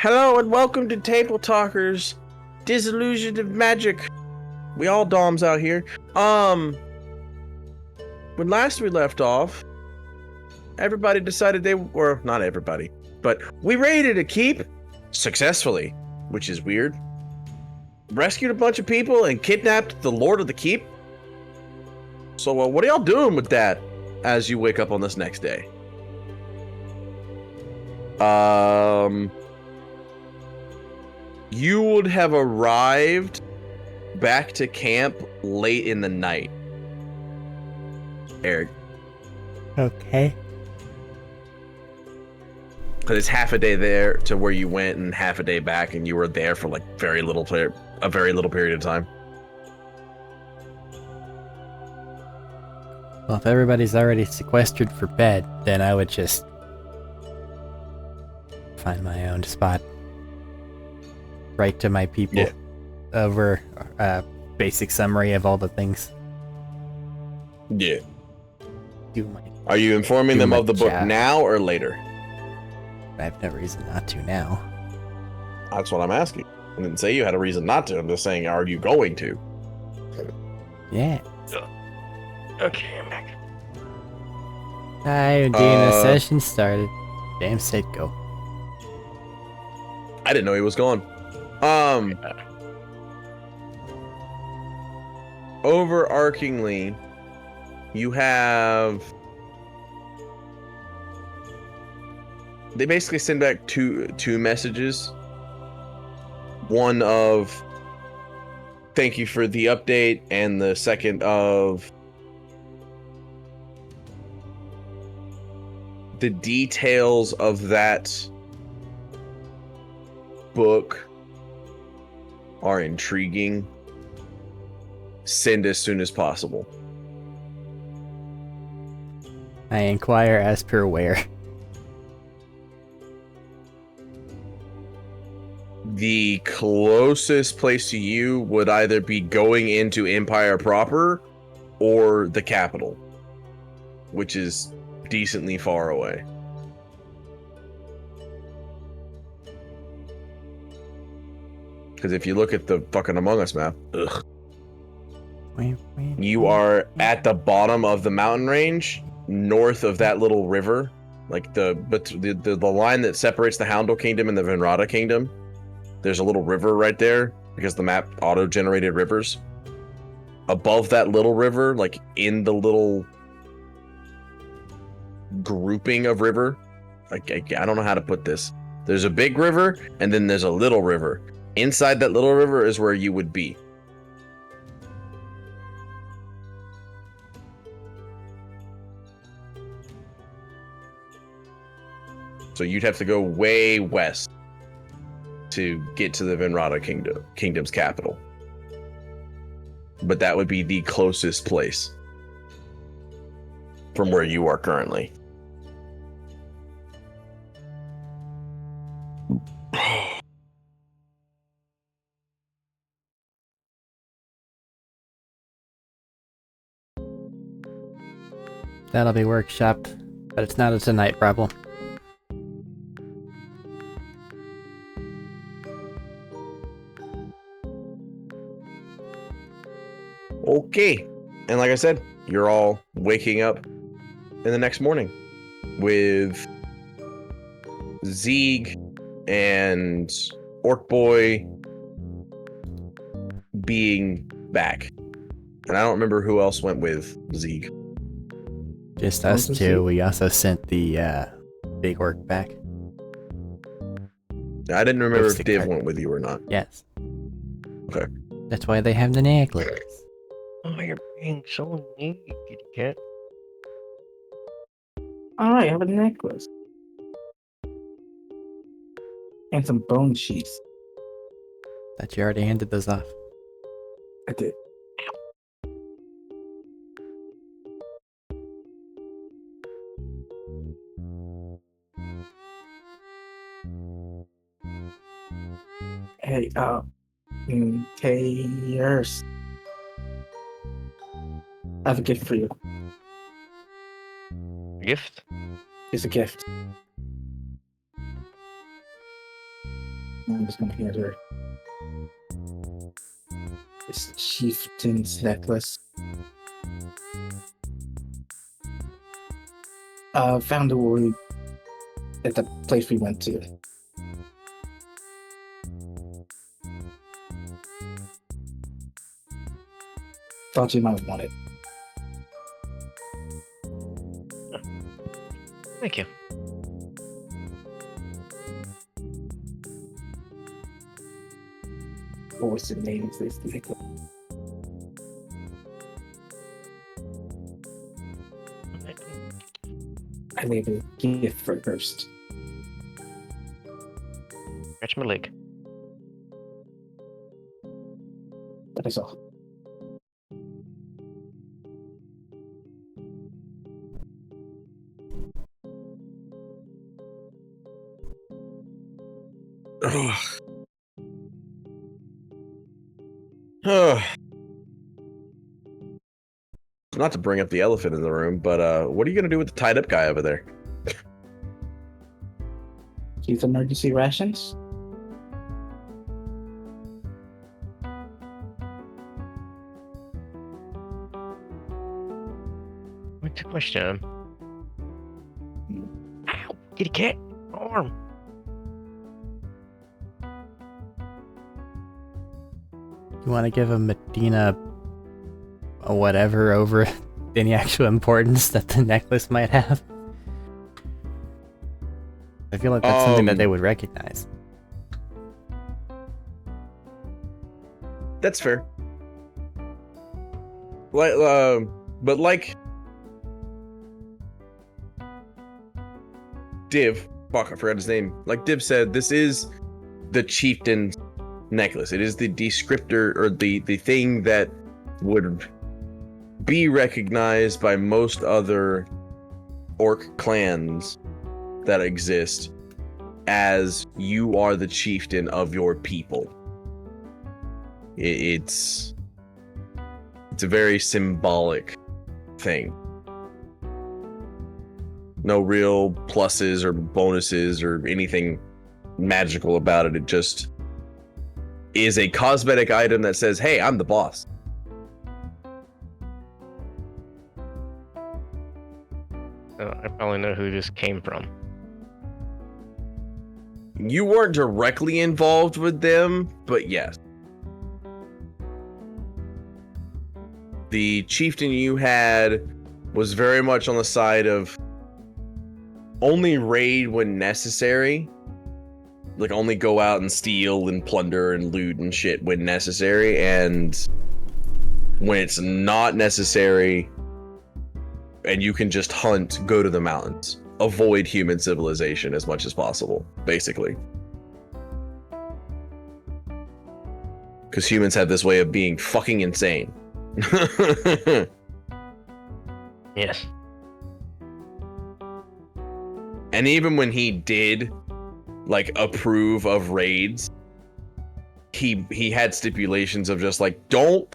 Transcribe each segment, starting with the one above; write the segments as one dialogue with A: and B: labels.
A: Hello and welcome to Tabletalkers, Disillusioned of Magic. We all doms out here. When last we left off, everybody decided or not everybody, but we raided a keep successfully, which is weird. Rescued a bunch of people and kidnapped the Lord of the Keep. So, what are y'all doing with that as you wake up on this next day? You would have arrived back to camp late in the night. Arik.
B: Okay.
A: Because it's half a day there to where you went and half a day back, and you were there for like a very little period of time.
B: Well, if everybody's already sequestered for bed, then I would just find my own spot. Write to my people over a basic summary of all the things.
A: Yeah.
B: Do
A: Are you informing them of the book now or later?
B: I have no reason not to now.
A: That's what I'm asking. I didn't say you had a reason not to. I'm just saying, are you going to?
B: Yeah.
C: Okay, I'm back.
B: Hi, DNS session started. Damn said go.
A: I didn't know he was gone. Overarchingly, you have... They basically send back two messages. One of thank you for the update, and the second of the details of that book are intriguing. Send as soon as possible.
B: I inquire as per where.
A: The closest place to you would either be going into Empire proper or the capital, which is decently far away. Because if you look at the fucking Among Us map, you are at the bottom of the mountain range, north of that little river, like the line that separates the Houndel Kingdom and the Venrada Kingdom. There's a little river right there because the map auto-generated rivers. Above that little river, like in the little grouping of river, like I don't know how to put this. There's a big river and then there's a little river. Inside that little river is where you would be. So you'd have to go way west to get to the Venrada Kingdom's capital. But that would be the closest place from where you are currently.
B: That'll be workshopped, but it's not a tonight problem.
A: Okay. And like I said, you're all waking up in the next morning with Zeeg and Orc Boy being back. And I don't remember who else went with Zeeg.
B: Just us two. We also sent the big orc back.
A: I didn't remember if Div went with you or not.
B: Yes.
A: Okay.
B: That's why they have the necklace.
C: Oh, you're being so neat, kitty cat.
D: Alright, I have a necklace. And some bone sheaths.
B: Thought you already handed those off.
D: I did. Hey, Kayers. I have a gift for you.
C: Gift?
D: It's a gift. I'm just gonna hand her this chieftain's necklace. Found it when at the place we went to. Thought you might want it.
C: Thank you.
D: What was the name of this necklace? I made a gift for first.
C: Scratch my leg.
D: That is all.
A: Ugh. Ugh. Not to bring up the elephant in the room, but what are you gonna do with the tied up guy over there?
D: Use emergency rations?
C: What's the question? Ow! Kitty cat! Arm!
B: You want to give a Medina a whatever over any actual importance that the necklace might have? I feel like that's something that they would recognize.
A: That's fair. Like, but like Div, fuck, I forgot his name. Like Div said, this is the chieftain's necklace. It is the descriptor or the thing that would be recognized by most other orc clans that exist as you are the chieftain of your people. It's a very symbolic thing. No real pluses or bonuses or anything magical about it. It just is a cosmetic item that says, hey, I'm the boss.
C: I probably know who this came from.
A: You weren't directly involved with them, but yes. The chieftain you had was very much on the side of only raid when necessary. Like, only go out and steal and plunder and loot and shit when necessary. And when it's not necessary and you can just hunt, go to the mountains. Avoid human civilization as much as possible, basically. Because humans have this way of being fucking insane.
C: Yes.
A: And even when he did, like, approve of raids, he had stipulations of just like, don't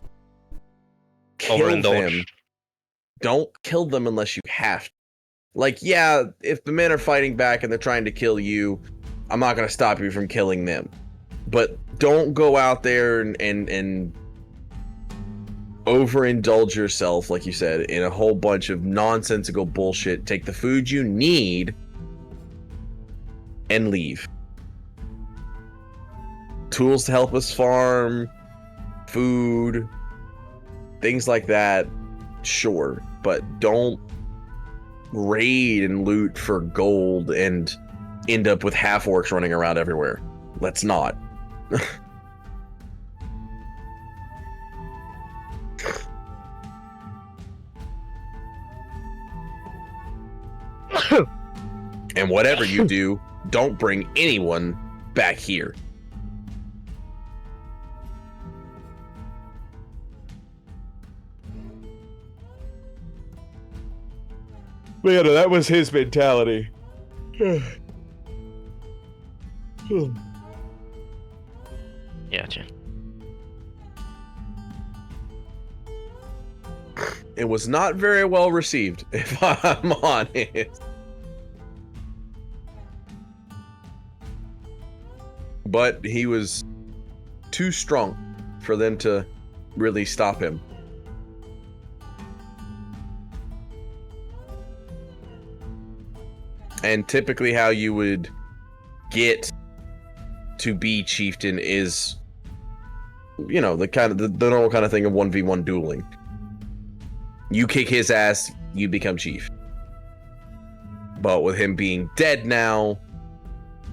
A: kill them. Don't kill them unless you have to. Like, yeah, if the men are fighting back and they're trying to kill you, I'm not going to stop you from killing them. But don't go out there and overindulge yourself, like you said, in a whole bunch of nonsensical bullshit. Take the food you need and leave. Tools to help us farm, food, things like that, sure. But don't raid and loot for gold and end up with half orcs running around everywhere. Let's not. And whatever you do, don't bring anyone back here. But yeah, no, that was his mentality.
C: Gotcha.
A: It was not very well received, if I'm honest. but he was too strong for them to really stop him. And typically how you would get to be chieftain is, you know, the normal kind of thing of 1v1 dueling. You kick his ass, you become chief. But with him being dead now,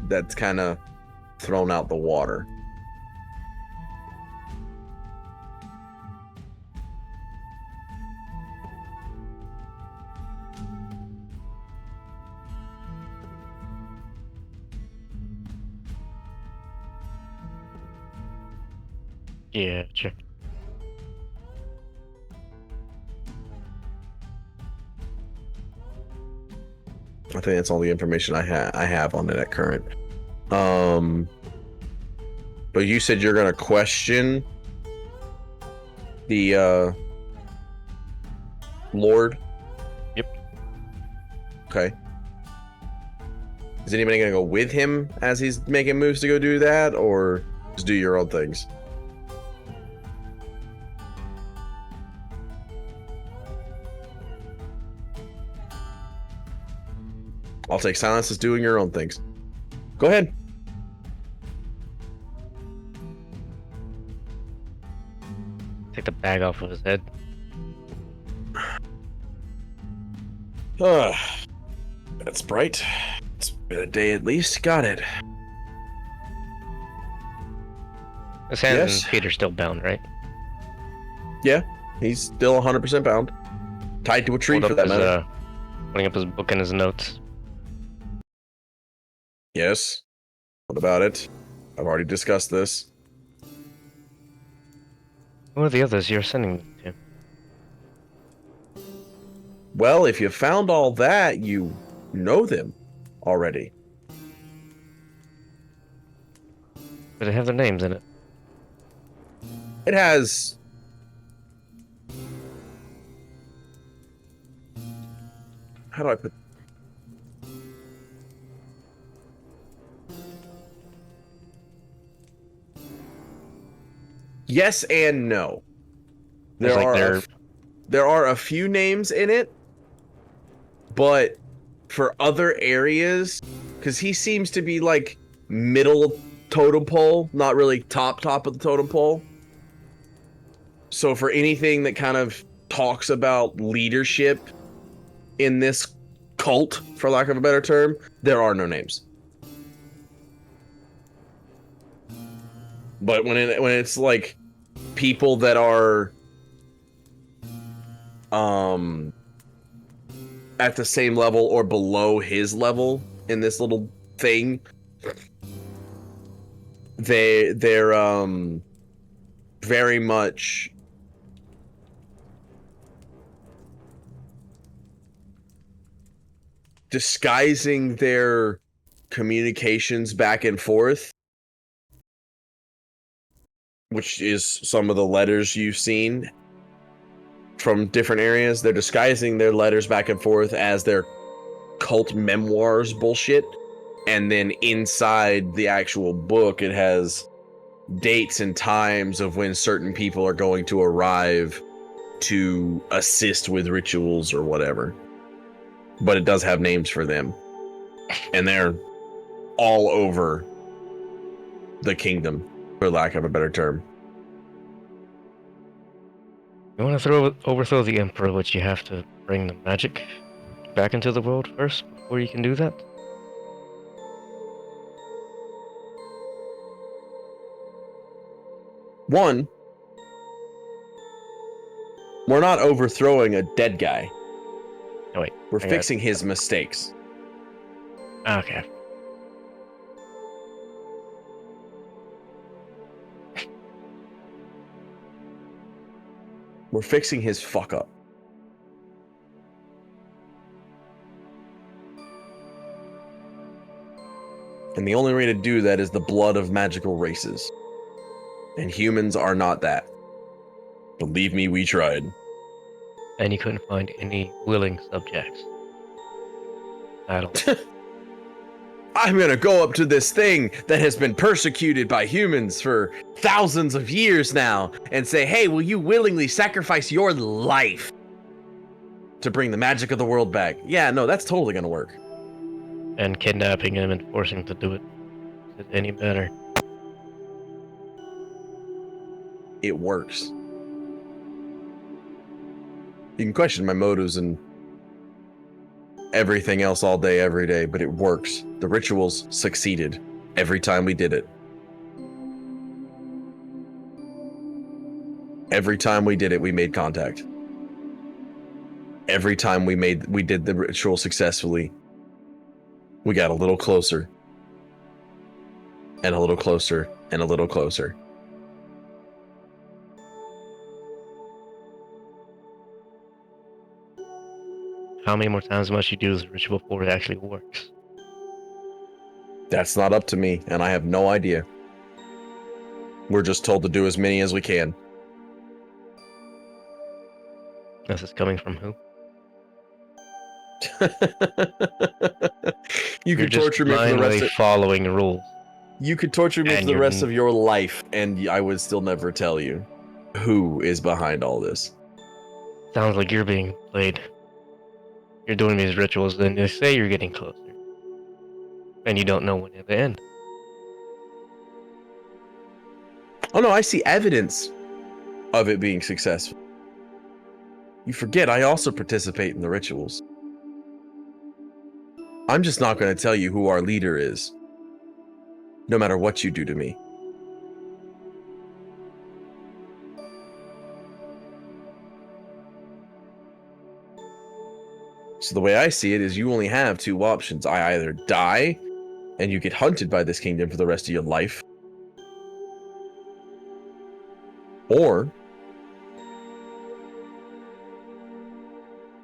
A: that's kind of thrown out the water.
C: Yeah, sure.
A: I think that's all the information I have on it at current. But you said you're gonna question the Lord?
C: Yep.
A: Okay. Is anybody gonna go with him as he's making moves to go do that, or just do your own things? I'll take silence as doing your own things. Go ahead.
C: Take the bag off of his head.
A: That's bright. It's been a day at least. Got it.
C: His hands
A: Yes.
C: and feet are still bound, right?
A: Yeah, he's still 100% bound. Tied to a tree
C: Hold
A: for
C: up
A: that
C: his,
A: matter.
C: Putting up his book and his notes.
A: Yes. What about it? I've already discussed this.
C: Who are the others you're sending them to?
A: Well, if you found all that, you know them already.
C: Do they have their names in it?
A: It has... How do I put... Yes and no.
C: It's like they're
A: There are a few names in it, but for other areas, because he seems to be like middle totem pole, not really top of the totem pole. So for anything that kind of talks about leadership in this cult, for lack of a better term, there are no names. But when it's like people that are at the same level or below his level in this little thing, they're very much disguising their communications back and forth, which is some of the letters you've seen from different areas. They're disguising their letters back and forth as their cult memoirs bullshit. And then inside the actual book, it has dates and times of when certain people are going to arrive to assist with rituals or whatever. But it does have names for them. And they're all over the kingdom, for lack of a better term.
C: You want to overthrow the Emperor, which you have to bring the magic back into the world first before you can do that?
A: One, we're not overthrowing a dead guy.
C: Oh wait,
A: We're
C: I got-
A: fixing his mistakes.
C: Okay.
A: We're fixing his fuck up. And the only way to do that is the blood of magical races. And humans are not that. Believe me, we tried.
C: And you couldn't find any willing subjects. I don't.
A: I'm gonna go up to this thing that has been persecuted by humans for thousands of years now and say, hey, will you willingly sacrifice your life to bring the magic of the world back? Yeah, no, that's totally gonna work.
C: And kidnapping him and forcing him to do it. Is it any better?
A: It works. You can question my motives and everything else all day, every day, but it works. The rituals succeeded every time we did it. Every time we did it, we made contact. Every time we did the ritual successfully, we got a little closer. And a little closer, and a little closer.
C: How many more times must you do this ritual before it actually works?
A: That's not up to me, and I have no idea. We're just told to do as many as we can.
C: This is coming from who?
A: You
C: You're
A: could torture me for the
C: blindly
A: rest of
C: following the rules.
A: You could torture me
C: And
A: for the
C: you're
A: rest of your life, and I would still never tell you who is behind all this.
C: Sounds like you're being played. You're doing these rituals, then they say you're getting closer. And you don't know when they end.
A: Oh no, I see evidence of it being successful. You forget I also participate in the rituals. I'm just not going to tell you who our leader is, no matter what you do to me. So the way I see it is you only have two options. I either die and you get hunted by this kingdom for the rest of your life, or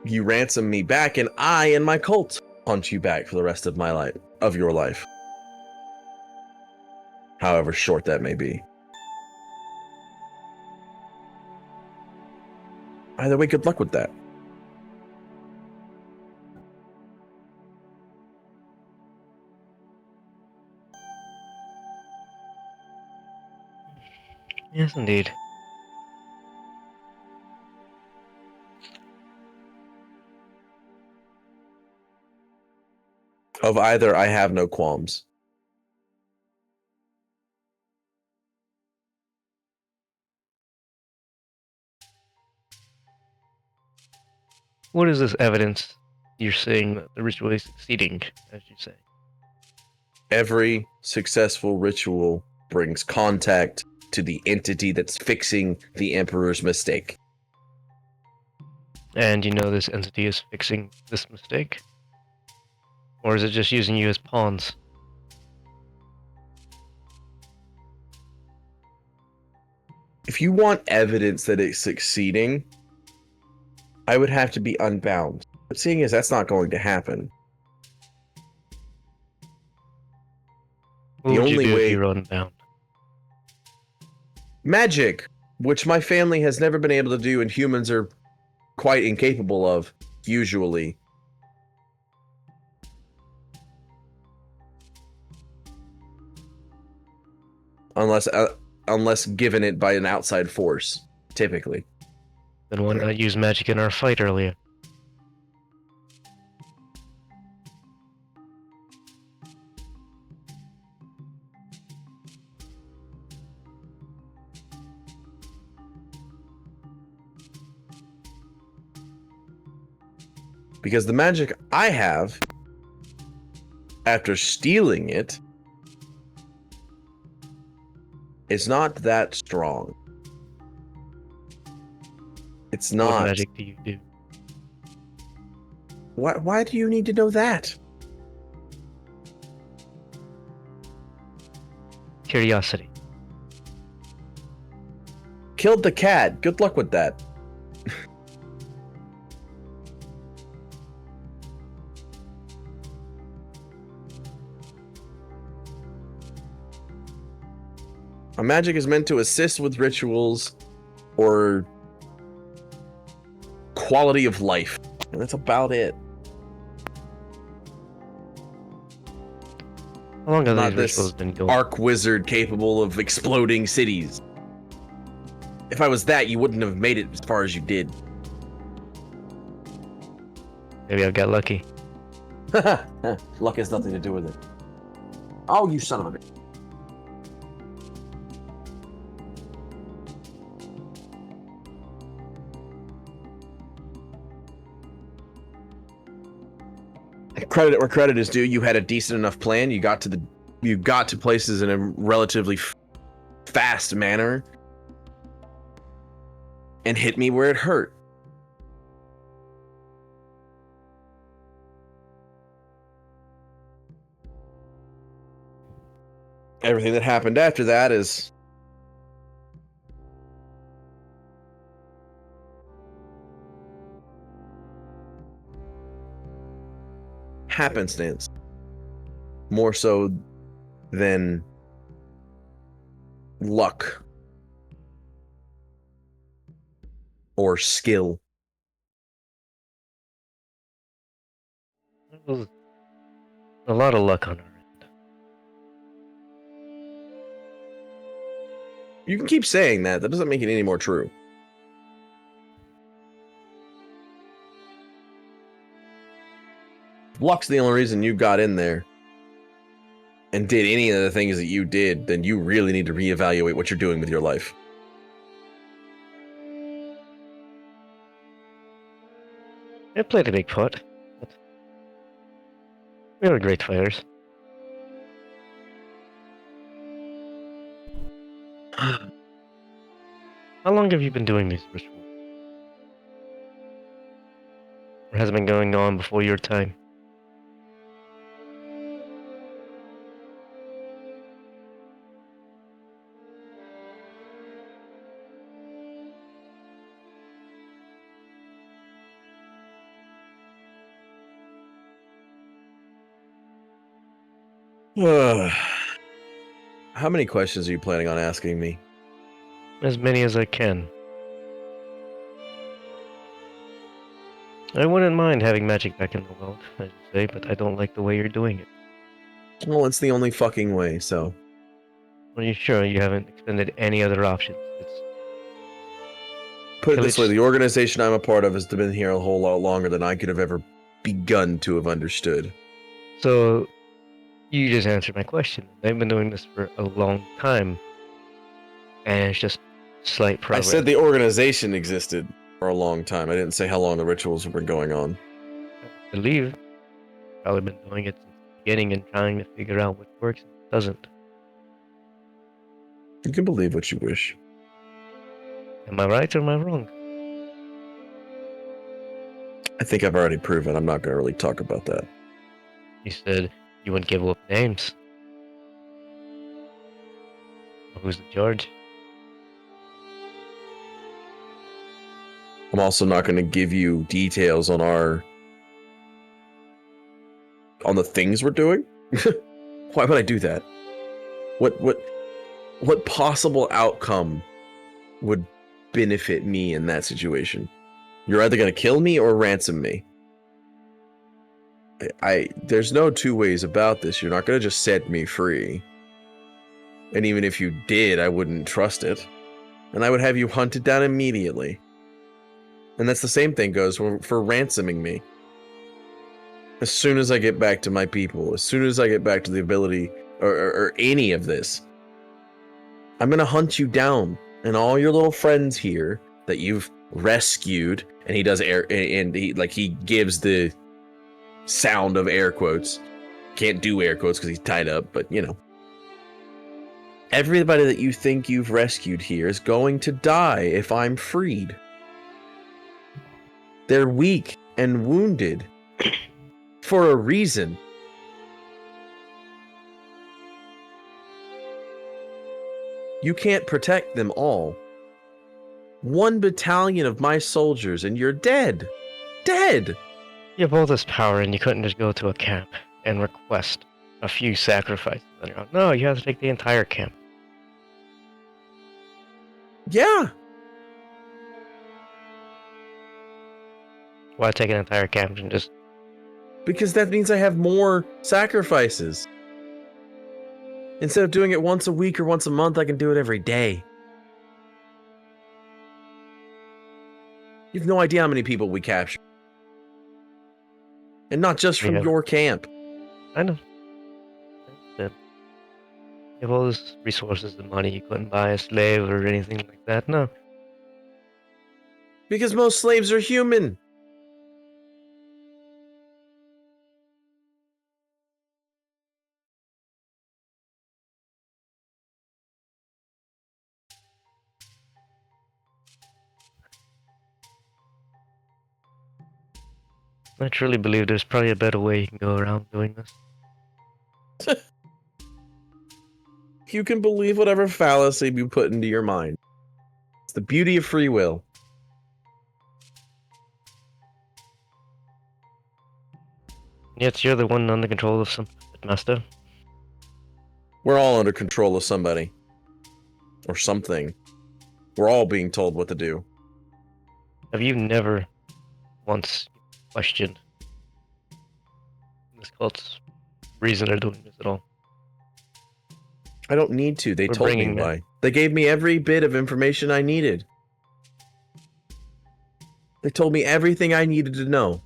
A: you ransom me back and I and my cult hunt you back for the rest of my life, of your life. However short that may be. Either way, good luck with that.
C: Yes, indeed.
A: Of either, I have no qualms.
C: What is this evidence you're saying that the ritual is succeeding, as you say?
A: Every successful ritual brings contact to the entity that's fixing the Emperor's mistake.
C: And you know this entity is fixing this mistake? Or is it just using you as pawns?
A: If you want evidence that it's succeeding, I would have to be unbound. But seeing as that's not going to happen,
C: What
A: The
C: would you
A: only
C: do
A: way-
C: if you were unbound?
A: magic, which my family has never been able to do and humans are quite incapable of, usually. Unless given it by an outside force, typically.
C: Then why not use magic in our fight earlier?
A: Because the magic I have, after stealing it, is not that strong. It's
C: What
A: not.
C: magic do you do?
A: Why do you need to know that?
C: Curiosity.
A: Killed the cat. Good luck with that. A magic is meant to assist with rituals or quality of life. And that's about it.
C: long
A: I'm
C: have
A: not
C: these
A: this
C: rituals been going?
A: arc wizard capable of exploding cities. If I was that, you wouldn't have made it as far as you did.
C: Maybe I've got lucky.
A: Luck has nothing to do with it. Oh, you son of a bitch. Credit where credit is due. You had a decent enough plan. You got to places in a relatively fast manner and hit me where it hurt. Everything that happened after that is happenstance, more so than luck or skill.
C: It was a lot of luck on our end.
A: You can keep saying that. That doesn't make it any more true. Luck's the only reason you got in there and did any of the things that you did, then you really need to reevaluate what you're doing with your life.
C: It played a big part. But we were great fighters. How long have you been doing these rituals? Or has it been going on before your time?
A: How many questions are you planning on asking me?
C: As many as I can. I wouldn't mind having magic back in the world, as you say, but I don't like the way you're doing it.
A: Well, it's the only fucking way, so.
C: Are you sure you haven't extended any other options?
A: Put it this way,
C: Pillage-
A: the organization I'm a part of has been here a whole lot longer than I could have ever begun to have understood.
C: So, you just answered my question. They've been doing this for a long time, and it's just slight
A: I
C: progress.
A: said the organization existed for a long time. I didn't say how long the rituals have been going on.
C: I believe probably been doing it since the beginning and trying to figure out what works and what doesn't.
A: You can believe what you wish.
C: Am I right or am I wrong?
A: I think I've already proven I'm not going to really talk about that.
C: You said you wouldn't give up names. Well, who's the judge?
A: I'm also not going to give you details on the things we're doing. Why would I do that? What possible outcome would benefit me in that situation? You're either going to kill me or ransom me. There's no two ways about this. You're not going to just set me free. And even if you did, I wouldn't trust it. And I would have you hunted down immediately. And that's the same thing goes for ransoming me. As soon as I get back to my people, as soon as I get back to the ability or any of this, I'm going to hunt you down and all your little friends here that you've rescued. And he does he gives the sound of air quotes. Can't do air quotes because he's tied up, but you know. Everybody that you think you've rescued here is going to die if I'm freed. They're weak and wounded for a reason. You can't protect them all. 1 battalion of my soldiers and you're dead. Dead!
C: You have all this power and you couldn't just go to a camp and request a few sacrifices on your own. No, you have to take the entire camp.
A: Yeah.
C: Why take an entire camp and just...
A: Because that means I have more sacrifices. Instead of doing it once a week or once a month, I can do it every day. You have no idea how many people we capture. And not just from
C: Yeah.
A: your camp.
C: I know. You have all those resources and money, you couldn't buy a slave or anything like that. No.
A: Because most slaves are human.
C: I truly believe there's probably a better way you can go around doing this.
A: You can believe whatever fallacy you put into your mind. It's the beauty of free will.
C: Yet you're the one under control of some master.
A: We're all under control of somebody. Or something. We're all being told what to do.
C: Have you never once questioned this cult's reason they're doing this at all?
A: I don't need to. They
C: We're
A: told me
C: bringing
A: why. They gave me every bit of information I needed. They told me everything I needed to know.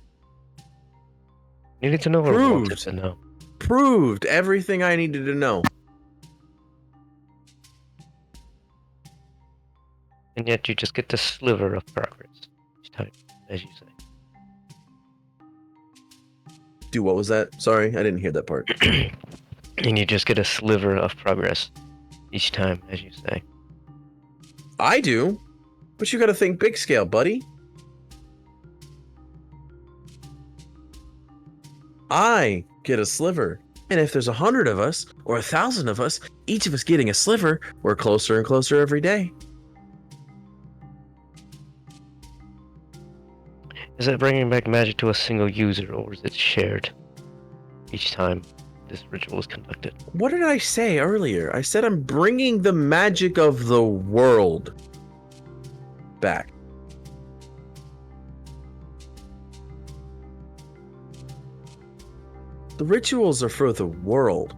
C: You need to know or
A: Proved.
C: wanted to know.
A: Proved everything I needed to know.
C: And yet you just get the sliver of progress each time, as you say.
A: Do what was that? Sorry, I didn't hear that part.
C: And you just get a sliver of progress each time, as you say.
A: I do. But you gotta think big scale, buddy. I get a sliver. And if there's 100 of us, or 1,000 of us, each of us getting a sliver, we're closer and closer every day.
C: Is it bringing back magic to a single user, or is it shared each time this ritual is conducted?
A: What did I say earlier? I said I'm bringing the magic of the world back. The rituals are for the world.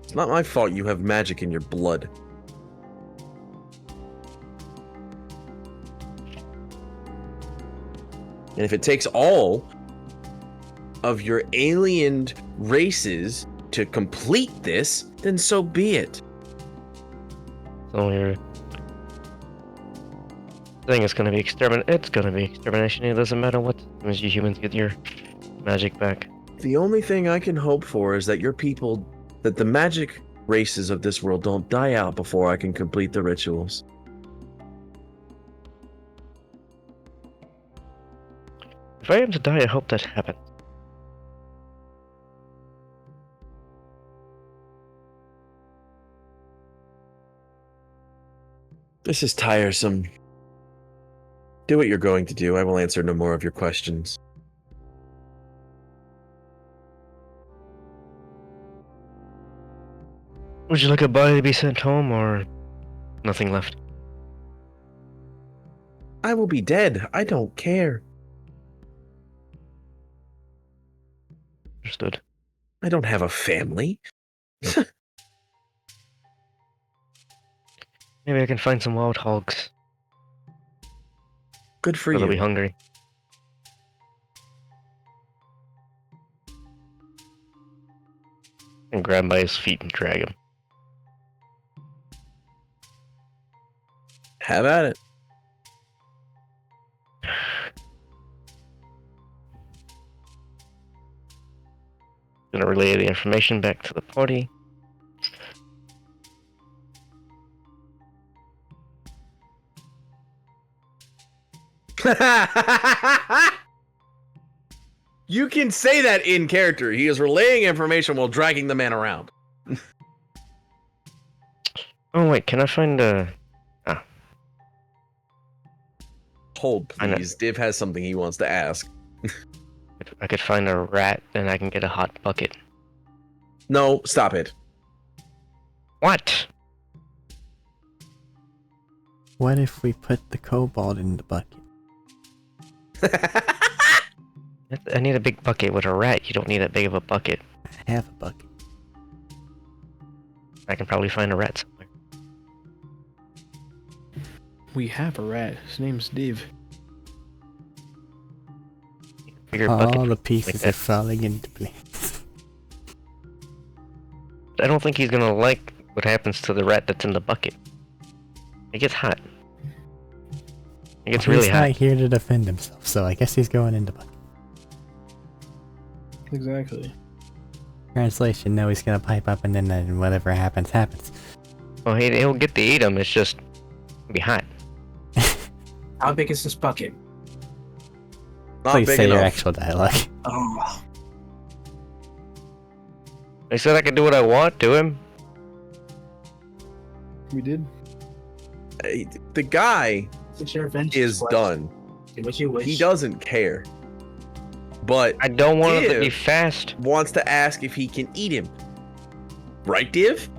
A: It's not my fault you have magic in your blood. And if it takes all of your alien races to complete this, then so be it.
C: So you're saying it's gonna be it's gonna be extermination. It doesn't matter what, as long as you humans get your magic back.
A: The only thing I can hope for is that your people, that the magic races of this world don't die out before I can complete the rituals.
C: If I am to die, I hope that happens.
A: This is tiresome. Do what you're going to do. I will answer no more of your questions.
C: Would you like a body to be sent home, or nothing left?
A: I will be dead. I don't care.
C: Understood.
A: I don't have a family.
C: Maybe I can find some wild hogs.
A: Good for
C: So they'll be
A: you.
C: hungry. And grab him by his feet and drag him.
A: Have at it.
C: Gonna relay the information back to the party.
A: You can say that in character. He is relaying information while dragging the man around.
C: Oh wait, can I find a...
A: Hold,
C: I know.
A: please. Div has something he wants to ask.
C: I could find a rat, then I can get a hot bucket.
A: No, stop it.
C: What?
B: What if we put the kobold in the bucket?
C: I need a big bucket. With a rat, you don't need that big of a bucket.
B: I have a bucket.
C: I can probably find a rat somewhere.
E: We have a rat. His name's Div.
C: Bigger
B: All
C: bucket
B: the
C: like
B: pieces
C: that.
B: are falling into place.
C: I don't think he's gonna like what happens to the rat that's in the bucket. It gets hot. It gets really
B: He's
C: hot.
B: not here to defend himself, so I guess he's going into bucket.
E: Exactly.
B: Translation, no, he's gonna pipe up and then whatever happens, happens.
C: Well, he'll get to eat them. It's just it'll be hot.
D: How big is this bucket?
A: Not
B: Please
A: big
B: say your
A: enough.
B: actual dialogue.
D: Oh,
C: They said I could do what I want to him.
E: We did.
A: The guy
D: it's your revenge.
A: is
D: quest.
A: done.
D: Do what you wish.
A: He doesn't care. But
C: I don't want him to be
A: Div
C: fast.
A: wants to ask if he can eat him. Right, Div?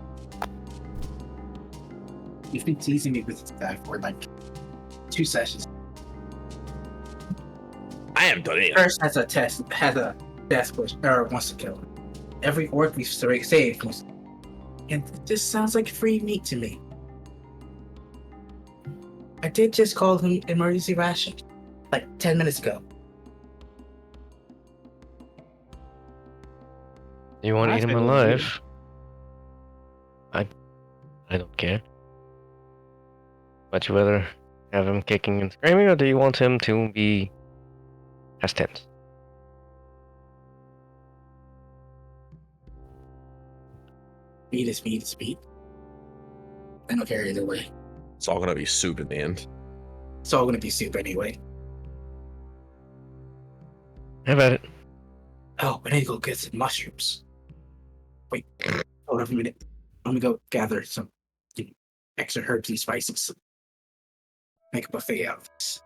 D: You've been teasing me with this guy for like 2 sessions.
A: I am done it.
D: First has a death push or wants to kill him. Every orc we've saved was, and this sounds like free meat to me. I did just call him emergency ration like 10 minutes ago.
C: You want to
E: I
C: eat him
E: think we'll
C: alive? I don't care. Would you rather have him kicking and screaming, or do you want him to be past tense?
D: Meat is meat is meat. I don't care either way.
A: It's all gonna be soup in the end.
D: It's all gonna be soup anyway.
C: How about it?
D: Oh, I need to go get some mushrooms. Wait, hold on a minute. Let me go gather some extra herbs and spices. Make a buffet out of this.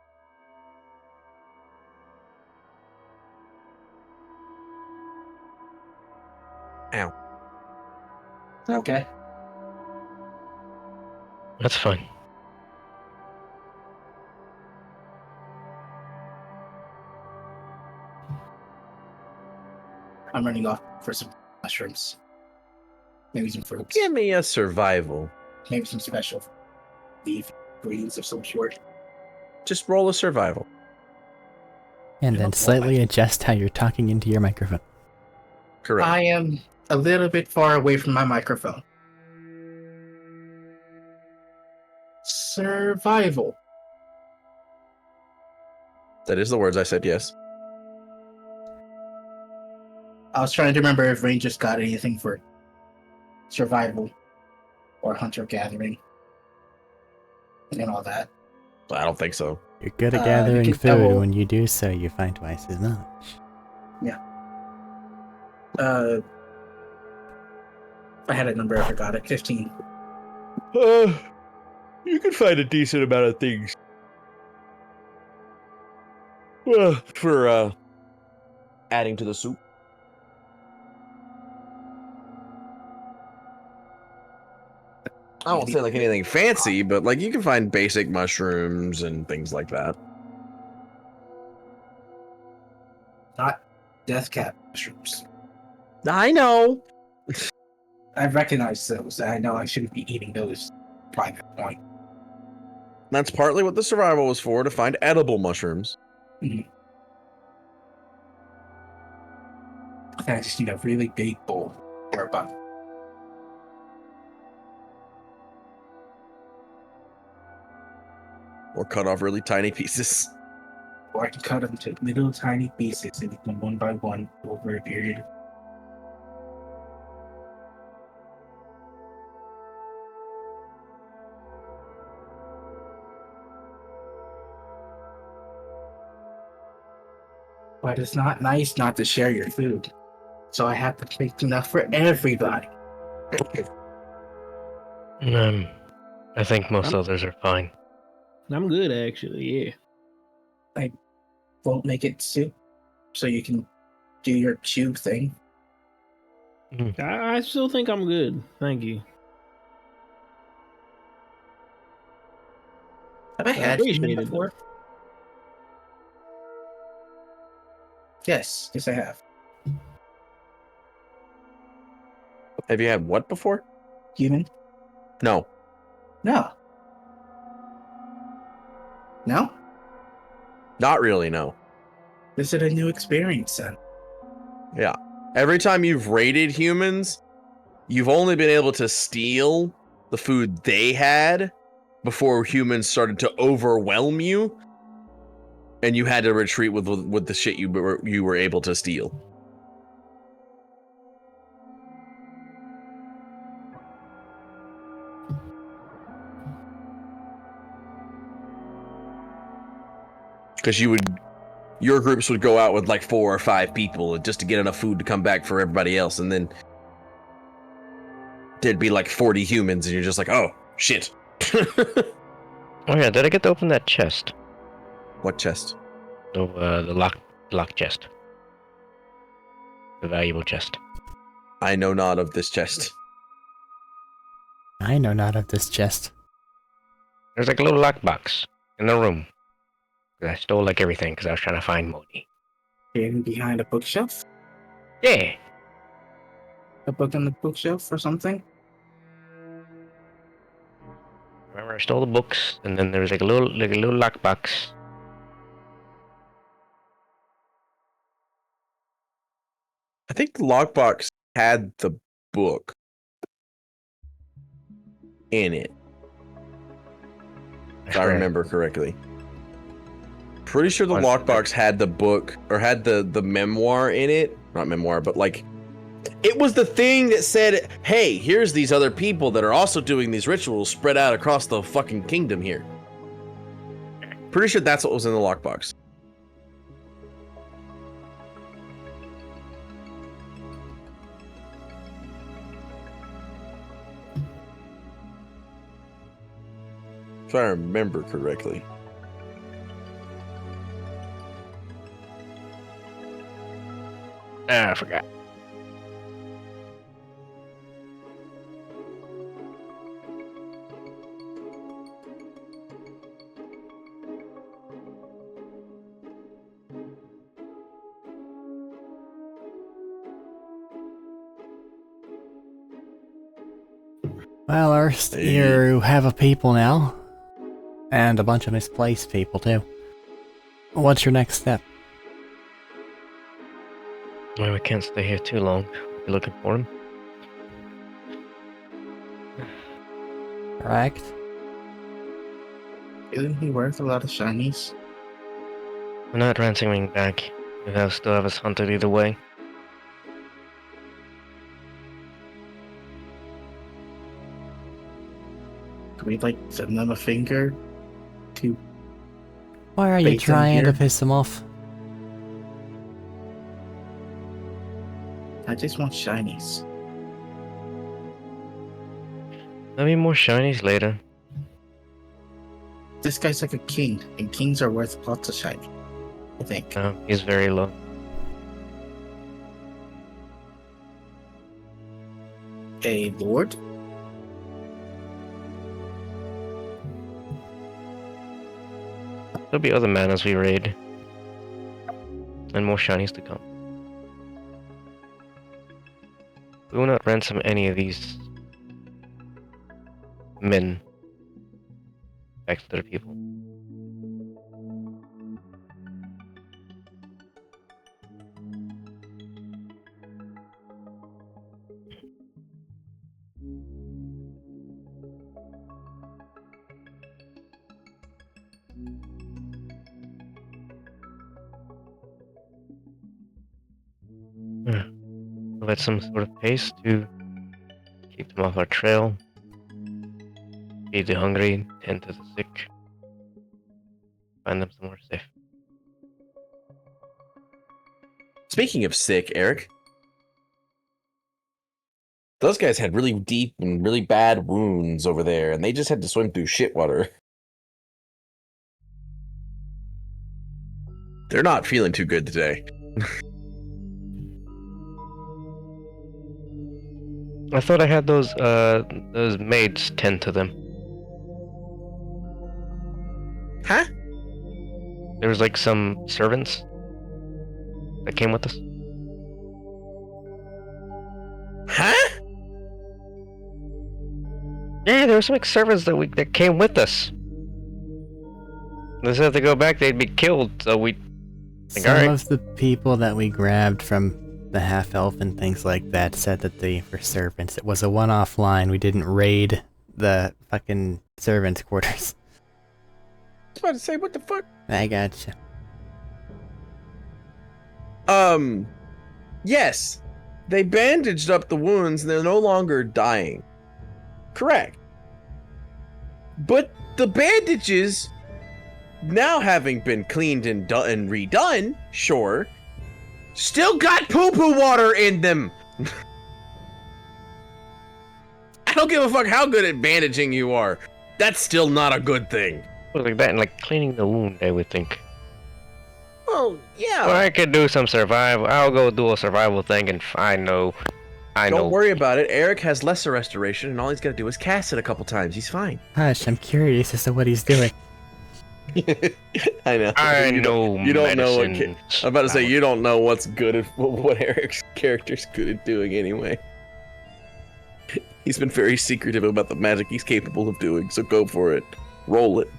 A: Ow.
D: Okay.
C: That's fine.
D: I'm running off for some mushrooms. Maybe some fruits.
A: Give me a survival.
D: Maybe some special leaf greens of some sort.
A: Just roll a survival.
B: And then slightly adjust how you're talking into your microphone.
A: Correct.
D: I am a little bit far away from my microphone. Survival.
A: That is the words I said, yes.
D: I was trying to remember if Rangers got anything for survival or hunter gathering and all that.
A: I don't think so.
B: You're good at
D: You
B: gathering
D: can
B: food.
D: double-
B: When you do so, you find twice as much.
D: I had a number, I forgot it. 15.
A: You can find a decent amount of things. For adding to the soup. I won't say like anything fancy, but like you can find basic mushrooms and things like that.
D: Not death cap mushrooms.
A: I know.
D: I recognize those. I know I shouldn't be eating those by that point.
A: That's partly what the survival was for, to find edible mushrooms.
D: I think I just need a really big bowl or a bucket.
A: Or cut off really tiny pieces.
D: Or I can cut them into little tiny pieces and eat them one by one over a period. But it's not nice not to share your food. So I have to make enough for everybody.
C: I think most others are fine.
E: I'm good, actually, yeah.
D: Won't make it soup so you can do your cube thing.
E: I still think I'm good. Thank you.
D: Have I had
E: appreciate
D: human
E: it,
D: before? Yes, I have.
A: Have you had what before?
D: Human?
A: No.
D: No. No?
A: Not really, no.
D: This is a new experience, then.
A: Yeah. Every time you've raided humans, you've only been able to steal the food they had before humans started to overwhelm you, and you had to retreat with the shit you were able to steal. Because your groups would go out with like 4 or 5 people just to get enough food to come back for everybody else, and then there'd be like 40 humans, and you're just like, oh shit.
C: Oh yeah, did I get to open that chest?
A: What chest?
C: The lock chest. The valuable chest.
A: I know not of this chest.
B: I know not of this chest.
C: There's like a little lockbox in the room. I stole like everything because I was trying to find Moni.
D: Hidden behind a bookshelf?
C: Yeah.
D: A book on the bookshelf or something?
C: Remember, I stole the books, and then there was like a little lockbox.
A: I think the lockbox had the book in it, if I remember correctly. Pretty sure the lockbox had the book, or had the memoir in it. Not memoir, but like, it was the thing that said, hey, here's these other people that are also doing these rituals spread out across the fucking kingdom here. Pretty sure that's what was in the lockbox. If I remember correctly.
C: I forgot.
B: Well, Earth, you have a people now. And a bunch of misplaced people, too. What's your next step?
C: Well, we can't stay here too long. We're looking for him.
B: Correct?
D: Isn't he worth a lot of shinies?
C: We're not ransoming back. They'll still have us hunted either way.
D: Could we, like, send them a finger? To
B: Why are you
D: bait them
B: trying to
D: here?
B: piss them off?
D: I just want shinies.
C: There'll be more shinies later.
D: This guy's like a king, and kings are worth lots of shiny. I think.
C: He's very low.
D: A lord?
C: There'll be other manas we raid. And more shinies to come. We will not ransom any of these men back to their people. Provide some sort of pace to keep them off our trail. Feed the hungry, tend to the sick. Find them somewhere safe.
A: Speaking of sick, Arik, those guys had really deep and really bad wounds over there, and they just had to swim through shit water. They're not feeling too good today.
C: I thought I had those maids tend to them.
A: Huh?
C: There was like some servants that came with us?
A: Huh?
C: Yeah, there were some servants that came with us. They said if they go back, they'd be killed. So we. Like,
B: Some
C: alright.
B: of the people that we grabbed from the half-elf and things like that said that they were servants. It was a one-off line. We didn't raid the fucking servants' quarters.
A: I was about to say, what the fuck?
B: I gotcha.
A: Yes. They bandaged up the wounds and they're no longer dying. Correct. But the bandages, now having been cleaned and redone, sure, still got poo-poo water in them. I don't give a fuck how good at bandaging you are. That's still not a good thing.
C: Like that, and like cleaning the wound, I would think.
A: Well, yeah.
C: Or I could do some survival. I'll go do a survival thing, and I know.
A: Don't worry about it. Arik has lesser restoration, and all he's got to do is cast it a couple times. He's fine.
B: Hush, I'm curious as to what he's doing.
A: I know.
C: I know.
A: You don't know what.
C: medicine.
A: I'm about to say you don't know what's good at what Arik's character's good at doing anyway. He's been very secretive about the magic he's capable of doing, so go for it. Roll it.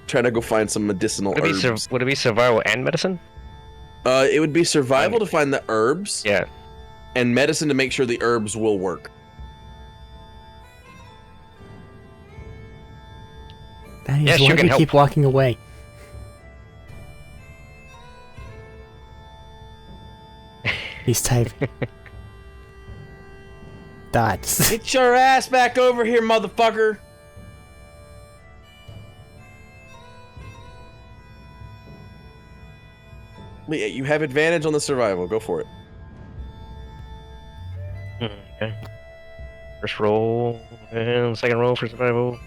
A: Try to go find some medicinal herbs.
C: Would it be survival and medicine?
A: It would be survival to find the herbs.
C: Yeah.
A: And medicine to make sure the herbs will work.
B: That is
C: Yes, you
B: why
C: can
B: we
C: help.
B: keep walking away. He's typing. Dots.
A: Get your ass back over here, motherfucker! Yeah, you have advantage on the survival. Go for it.
C: Okay. First roll and second roll for survival.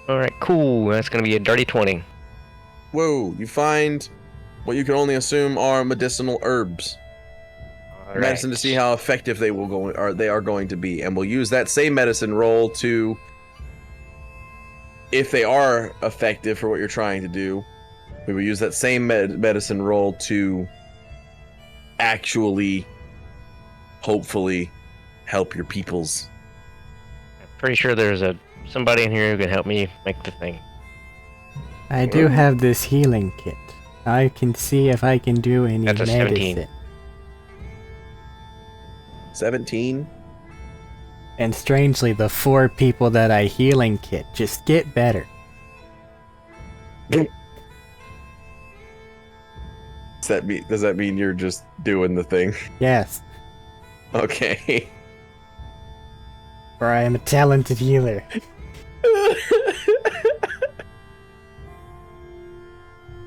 C: Alright, cool. That's gonna be a dirty 20.
A: Whoa, you find what you can only assume are medicinal herbs. Medicine to see how effective they are going to be, and we'll use that same medicine roll to, if they are effective for what you're trying to do, we will use that same medicine roll to actually, hopefully, help your peoples.
C: I'm pretty sure there's somebody in here who can help me make the thing.
B: I do have this healing kit. I can see if I can do any
C: That's a 17.
B: medicine.
A: 17.
B: And strangely, the 4 people that I healing kit just get better.
A: Does that mean you're just doing the thing?
B: Yes,
A: Okay.
B: for I am a talented healer.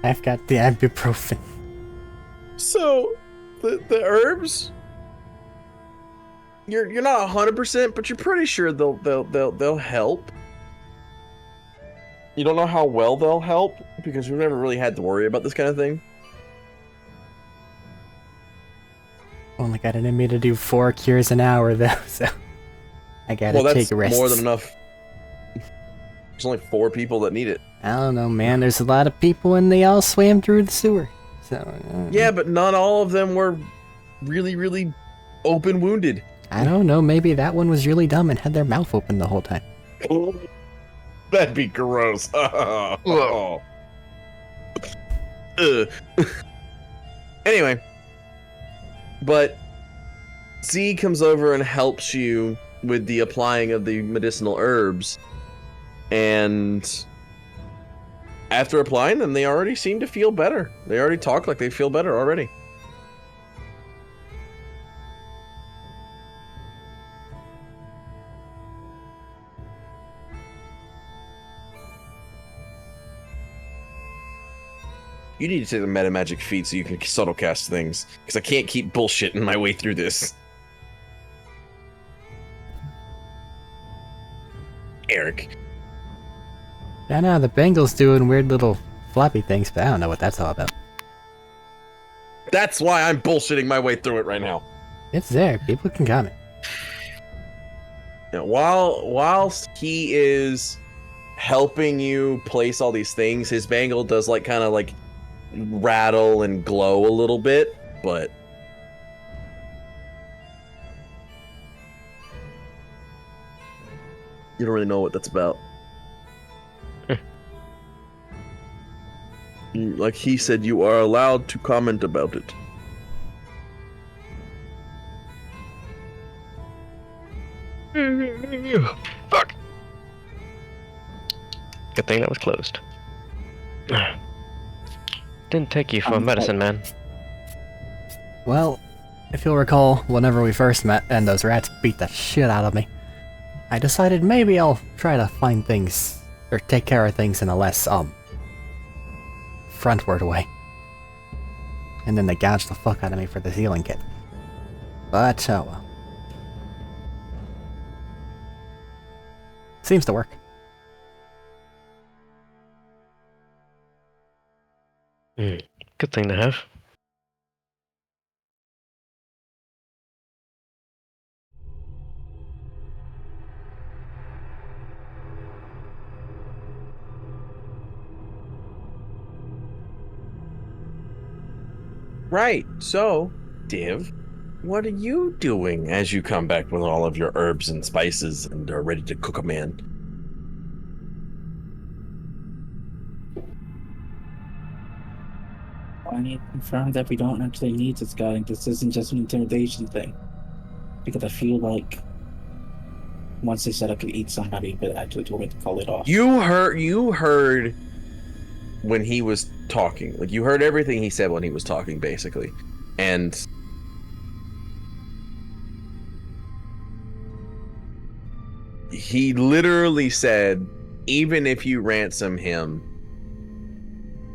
B: I've got the ibuprofen.
A: So, the herbs, you're not 100%, but you're pretty sure they'll help. You don't know how well they'll help because we've never really had to worry about this kind of thing.
B: Only got it in me to do 4 cures an hour though, so I gotta
A: Well,
B: take
A: that's
B: risks.
A: more than enough. There's only 4 people that need it.
B: I don't know, man. There's a lot of people and they all swam through the sewer. So
A: Yeah, but not all of them were really, really open wounded.
B: I don't know. Maybe that one was really dumb and had their mouth open the whole time.
A: That'd be gross. Ugh. Anyway, but Z comes over and helps you with the applying of the medicinal herbs, and after applying them, they already seem to feel better. They already talk like they feel better already. You need to take the meta magic feat so you can subtle cast things, because I can't keep bullshitting my way through this. Arik.
B: I know the Bengals doing weird little floppy things, but I don't know what that's all about.
A: That's why I'm bullshitting my way through it right now.
B: It's there. People can comment.
A: Now, whilst he is helping you place all these things, his bangle does like kind of like rattle and glow a little bit, but you don't really know what that's about. Like he said, you are allowed to comment about it.
C: Fuck. Good thing that was closed. Didn't take you for medicine, man.
B: Well, if you'll recall, whenever we first met and those rats beat the shit out of me, I decided maybe I'll try to find things, or take care of things in a less, frontward way. And then they gouged the fuck out of me for the healing kit. But, oh well. Seems to work.
C: Good thing to have.
A: Right. So, Div, what are you doing as you come back with all of your herbs and spices and are ready to cook a man?
D: I need to confirm that we don't actually need this guy. This isn't just an intimidation thing. Because I feel like once they said I could eat somebody, but actually told me to call it off.
A: You heard when he was talking. Like, you heard everything he said when he was talking, basically. And he literally said, even if you ransom him,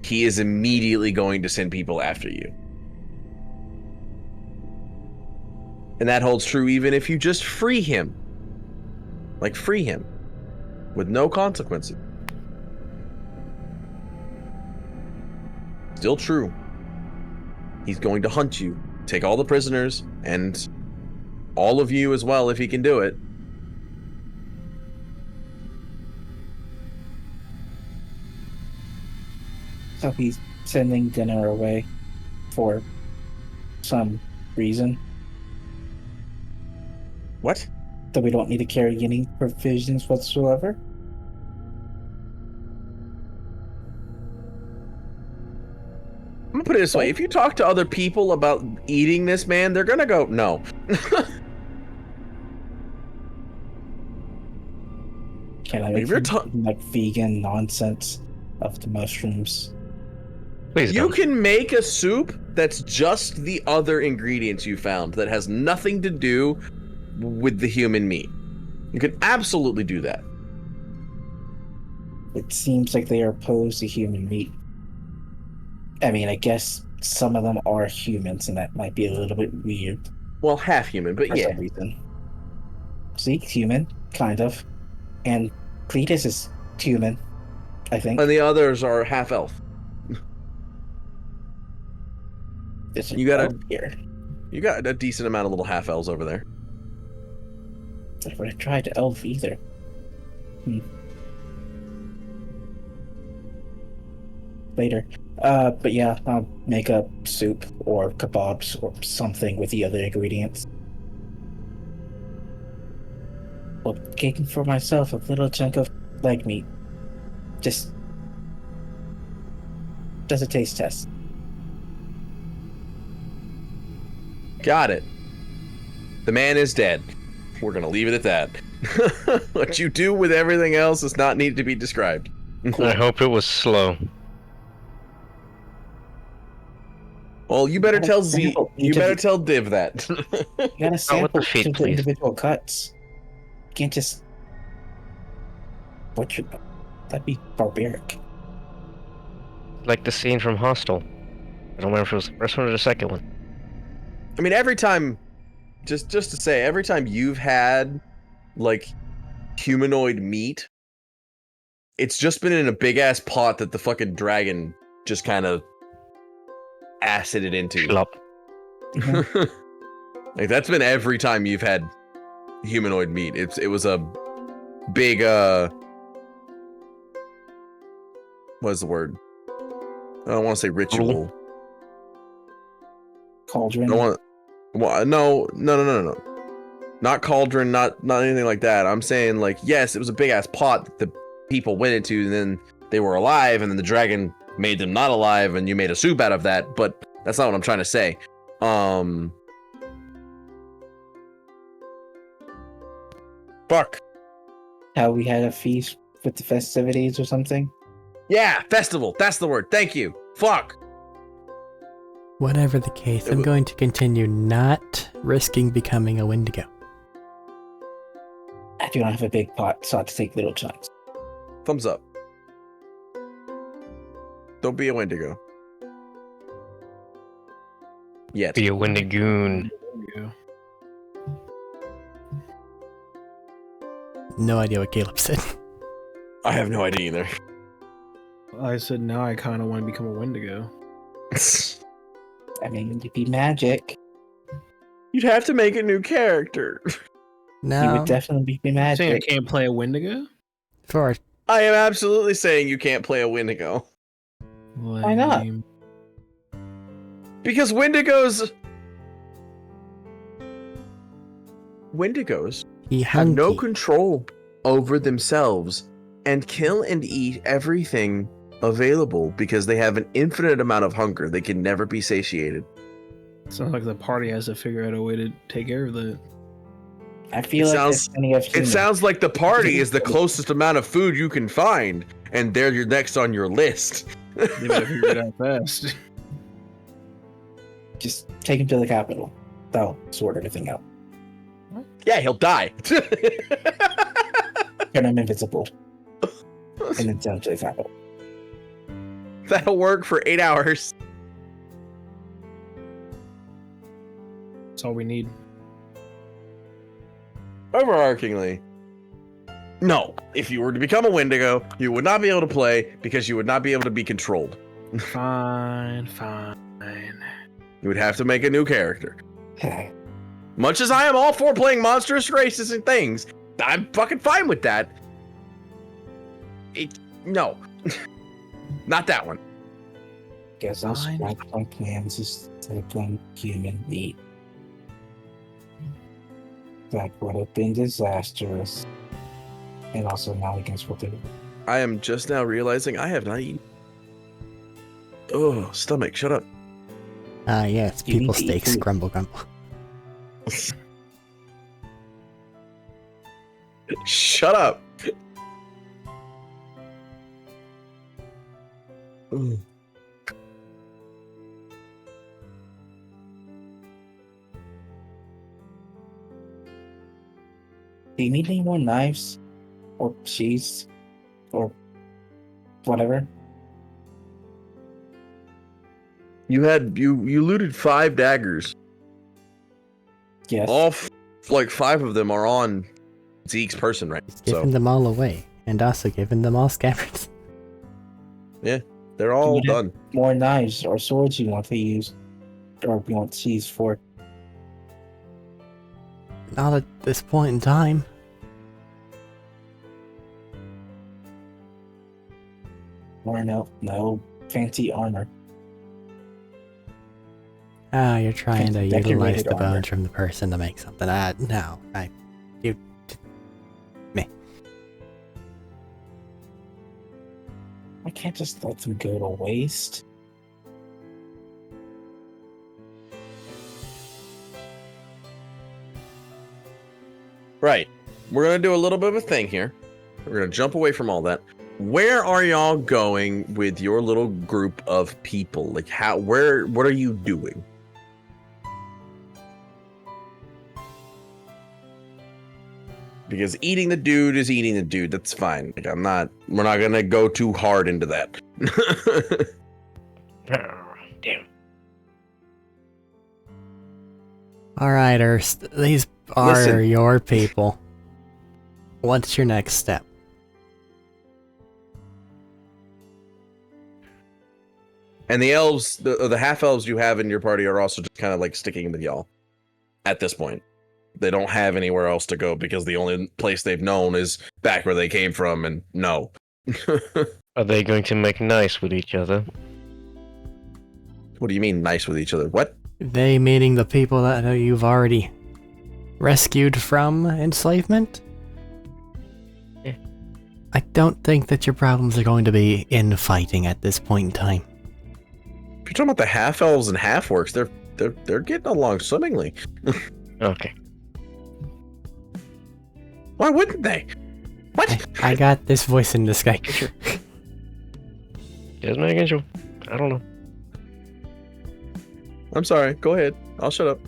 A: he is immediately going to send people after you. And that holds true even if you just free him. Like, free him. With no consequences. Still true. He's going to hunt you, take all the prisoners, and all of you as well if he can do it.
D: So he's sending dinner away for some reason
A: What?
D: that we don't need to carry any provisions whatsoever.
A: I'm gonna put it this way. If you talk to other people about eating this man, they're gonna go, no.
D: Can I
A: If
D: make
A: you're
D: some, like vegan nonsense of the mushrooms?
C: Please
A: You
C: don't.
A: can make a soup that's just the other ingredients you found that has nothing to do with the human meat. You can absolutely do that.
D: It seems like they are opposed to human meat. I mean, I guess some of them are humans, and that might be a little bit weird
A: Well, half human, but
D: for
A: yeah.
D: some reason. Zeke's human, kind of. And Cletus is human, I think.
A: And the others are half elf.
D: There's
A: You got
D: elf here.
A: You got a decent amount of little half elves over there.
D: I never tried elf either. Later. But yeah, I'll make a soup or kebabs or something with the other ingredients. Well, taking for myself a little chunk of leg meat. Just does a taste test.
A: Got it. The man is dead. We're gonna leave it at that. What you do with everything else does not need to be described.
C: I hope it was slow.
A: Well, you better tell Z.
D: Sample
A: You
D: each of
A: better
D: the-
A: tell Div that.
D: You gotta
C: the
D: sample
C: feet,
D: each of the
C: please.
D: individual cuts. You can't just butcher them. That'd be barbaric.
C: Like the scene from Hostel. I don't remember if it was the first one or the second one.
A: I mean, every time, just to say, every time you've had like humanoid meat, it's just been in a big ass pot that the fucking dragon just kind of acided into.
C: Schlop.
A: Like that's been every time you've had humanoid meat. It was a big what is the word? I don't want to say ritual.
D: Cauldron.
A: I want. Well, no. Not cauldron, not anything like that. I'm saying like, yes, it was a big ass pot that the people went into, and then they were alive, and then the dragon made them not alive, and you made a soup out of that. But that's not what I'm trying to say. Fuck.
D: How we had a feast with the festivities or something.
A: Yeah, festival. That's the word. Thank you. Fuck.
B: Whatever the case, I'm going to continue not risking becoming a Wendigo.
D: I do not have a big pot, so I have to take little chunks.
A: Thumbs up. Don't be a Wendigo. Yet.
C: Be a Wendigoon.
E: Yeah.
B: No idea what Caleb said.
A: I have no idea either.
E: I said now I kind of want to become a Wendigo.
D: I mean, it'd be magic.
A: You'd have to make a new character.
D: You
B: No,
D: would definitely be
E: Saying I
D: magic.
E: can't play a Wendigo?
B: for
A: I am absolutely saying you can't play a Wendigo.
D: Why not?
E: Lame.
A: Because Wendigos
B: he
A: have no
B: hunky.
A: control over themselves and kill and eat everything available because they have an infinite amount of hunger. They can never be satiated.
E: Sounds like the party has to figure out a way to take care of that.
D: I feel
A: It
D: like
A: sounds-
D: there's plenty of
A: It
D: humans.
A: sounds like the party is the closest amount of food you can find, and they're your next on your list.
E: They better figure it out fast.
D: Just take him to the capital. That'll sort everything out.
A: Yeah, he'll die.
D: Turn him invisible. And then send him to the capital.
A: That'll work for 8 hours.
E: That's all we need.
A: Overarchingly, no. If you were to become a Wendigo, you would not be able to play because you would not be able to be controlled.
E: Fine.
A: You would have to make a new character. Much as I am all for playing monstrous races and things, I'm fucking fine with that. No. Not that one.
D: Guess I'll
E: Fine.
D: scratch my plans instead of playing human meat. That would have been disastrous. And also now we can swap it.
A: I am just now realizing I have not eaten. Oh, stomach, shut up.
B: Ah, yes,
D: You need
B: people
D: to eat
B: steaks,
D: food.
B: grumble grumble.
A: Shut up. Ugh.
D: Do you need any more knives? Or cheese? Or whatever?
A: You looted 5 daggers.
D: Yes.
A: Like 5 of them are on Zeke's person, right?
B: He's
A: So
B: giving them all away, and also giving them all scabbards.
A: they're all
D: You did-
A: done.
D: More knives or swords you want to use. Or you want cheese for.
B: Not at this point in time.
D: Or no fancy armor.
B: Ah, you're trying to
D: Decorated
B: utilize the
D: armor.
B: bones from the person to make something. No,
D: I can't just let them go to waste.
A: Right. We're gonna do a little bit of a thing here. We're gonna jump away from all that. Where are y'all going with your little group of people? Like what are you doing? Because eating the dude is eating the dude. That's fine. Like we're not gonna go too hard into that.
C: Damn.
B: Alright, Erst, these are
A: Listen.
B: your people. What's your next step?
A: And the elves, the half elves you have in your party are also just kind of like sticking with y'all at this point. They don't have anywhere else to go because the only place they've known is back where they came from, and no.
C: Are they going to make nice with each other?
A: What do you mean nice with each other? What?
B: They meaning the people that you've already rescued from enslavement?
C: Yeah.
B: I don't think that your problems are going to be infighting at this point in time.
A: If you're talking about the half elves and half orcs, they're getting along swimmingly.
C: Okay.
A: Why wouldn't they? What?
B: I got this voice in the sky.
C: Just making sure. I don't know.
A: I'm sorry. Go ahead. I'll shut up.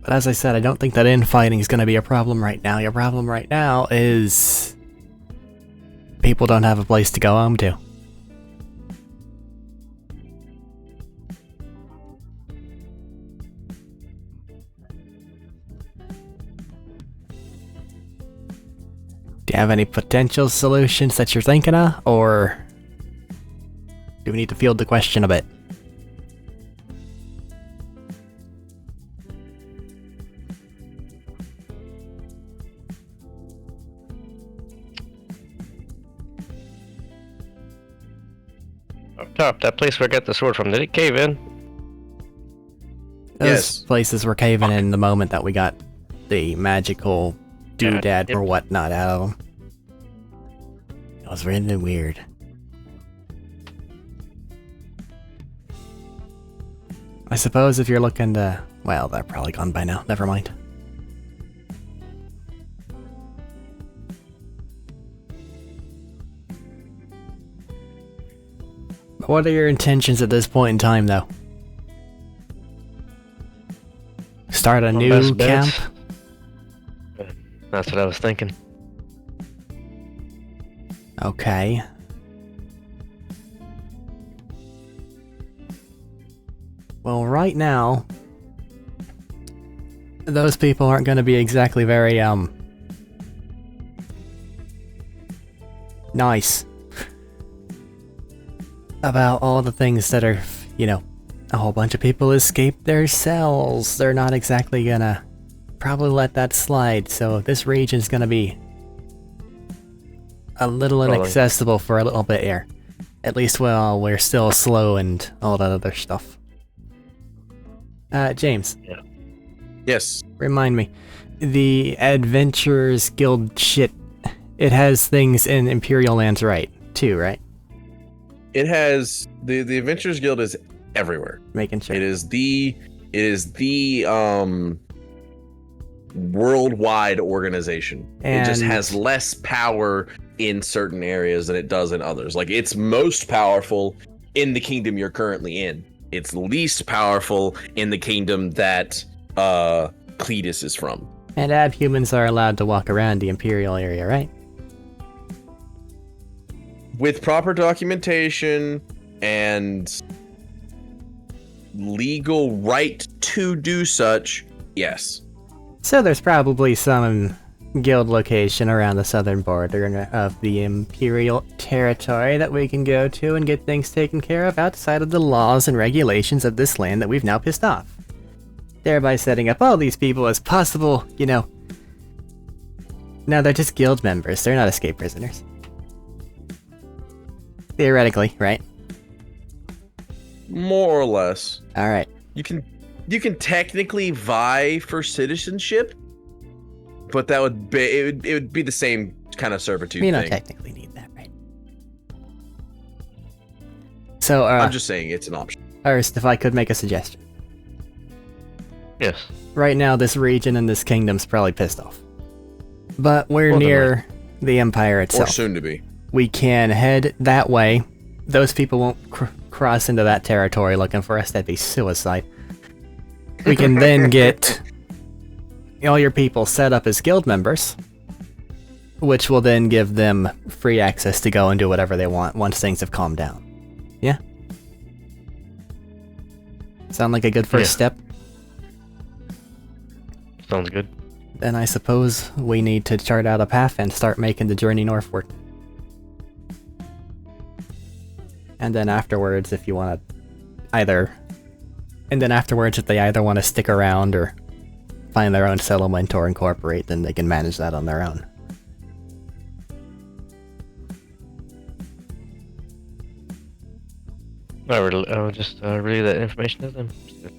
B: But as I said, I don't think that infighting is going to be a problem right now. Your problem right now is people don't have a place to go home to. Do you have any potential solutions that you're thinking of, or do we need to field the question a bit?
C: Up top, that place where I got the sword from, did it cave in?
B: Those
A: Yes.
B: places were caving in the moment that we got the magical doodad
C: Yep.
B: or whatnot out of them. It was really weird. I suppose if you're looking to... Well, they're probably gone by now. Never mind. But what are your intentions at this point in time, though? Start a
C: My
B: new
C: best
B: camp?
C: bets. That's what I was thinking.
B: Okay. Well, right now, those people aren't going to be exactly very, nice about all the things that are, you know, a whole bunch of people escaped their cells. They're not exactly gonna probably let that slide, so this region's gonna be a little
C: Probably.
B: inaccessible for a little bit here. At least while we're still slow and all that other stuff. James,
A: Yes.
B: remind me. The Adventurers Guild shit, it has things in Imperial lands, right? Too, right?
A: It has the Adventurers Guild is everywhere.
B: Making sure.
A: It is the worldwide organization. It just
B: And-
A: has less power in certain areas than it does in others. Like, it's most powerful in the kingdom you're currently in. It's least powerful in the kingdom that Cletus is from.
B: And abhumans are allowed to walk around the Imperial area, right?
A: With proper documentation and legal right to do such, yes.
B: So there's probably some guild location around the southern border of the Imperial territory that we can go to and get things taken care of outside of the laws and regulations of this land that we've now pissed off. Thereby setting up all these people as possible, you know... No, they're just guild members. They're not escape prisoners. Theoretically, right?
A: More or less.
B: Alright.
A: You can technically vie for citizenship, but that would be it would be the same kind of servitude
B: You don't
A: thing.
B: technically need that, right? So,
A: I'm just saying it's an option.
B: Ernst, if I could make a suggestion.
C: Yes.
B: Right now, this region and this kingdom's probably pissed off. But we're
C: Well, they're
B: near the Empire
A: Or
B: itself.
A: soon to be.
B: We can head that way. Those people won't cross into that territory looking for us. That'd be suicide. We can then get all your people set up as guild members, which will then give them free access to go and do whatever they want once things have calmed down. Yeah? Sound like a good first
C: Yeah.
B: step?
C: Sounds good.
B: Then I suppose we need to chart out a path and start making the journey northward. And then afterwards, if you want to either... And then afterwards, if they either want to stick around or find their own settlement or incorporate, then they can manage that on their own.
C: I'll just relay that information to them. Just let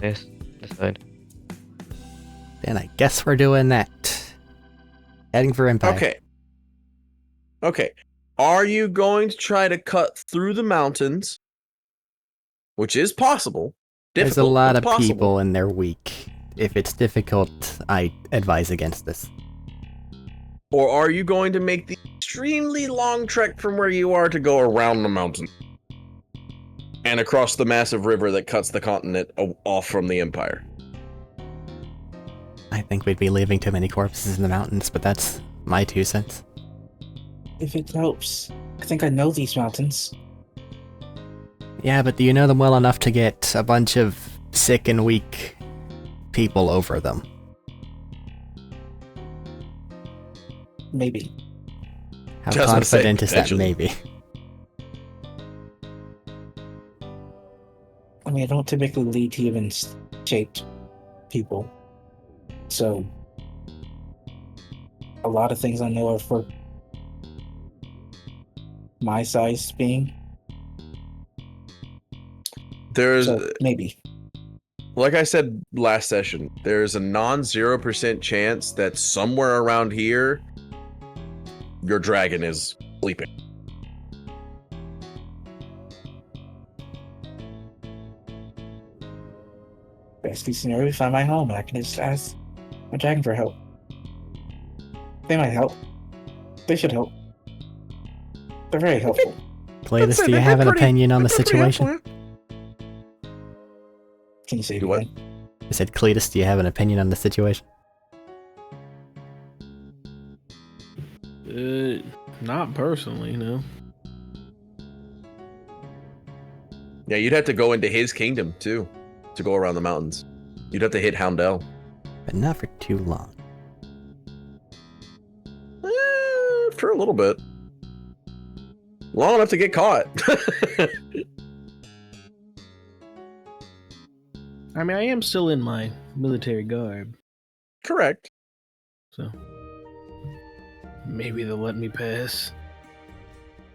C: they decide.
B: Then I guess we're doing that. Heading for Empire.
A: Okay. Are you going to try to cut through the mountains? Which is possible.
B: There's a
A: Difficult,
B: lot
A: but
B: of
A: possible.
B: people and they're weak. If it's difficult, I advise against this.
A: Or are you going to make the extremely long trek from where you are to go around the mountain? And across the massive river that cuts the continent off from the Empire?
B: I think we'd be leaving too many corpses in the mountains, but that's my 2 cents.
D: If it helps, I think I know these mountains.
B: Yeah, but do you know them well enough to get a bunch of sick and weak people over them?
D: Maybe.
B: How
A: Just gonna say,
B: confident is that
A: potentially.
B: maybe?
D: I mean, I don't typically lead human-shaped people. So, a lot of things I know are for my size being.
A: There's,
D: So, maybe.
A: like I said last session, there's a non-0% chance that somewhere around here, your dragon is sleeping.
D: Best case scenario, we find my home and I can just ask my dragon for help. They might help. They should help. They're very helpful.
B: Cletus, do you have an opinion on the situation?
D: Can you say it
A: Do what?
D: again?
B: I said, Cletus, do you have an opinion on the situation?
E: Not personally, no.
A: Yeah, you'd have to go into his kingdom, too, to go around the mountains. You'd have to hit Houndel.
B: But not for too long.
A: For a little bit. Long enough to get caught.
E: I mean, I am still in my military garb,
A: Correct.
E: so maybe they'll let me pass.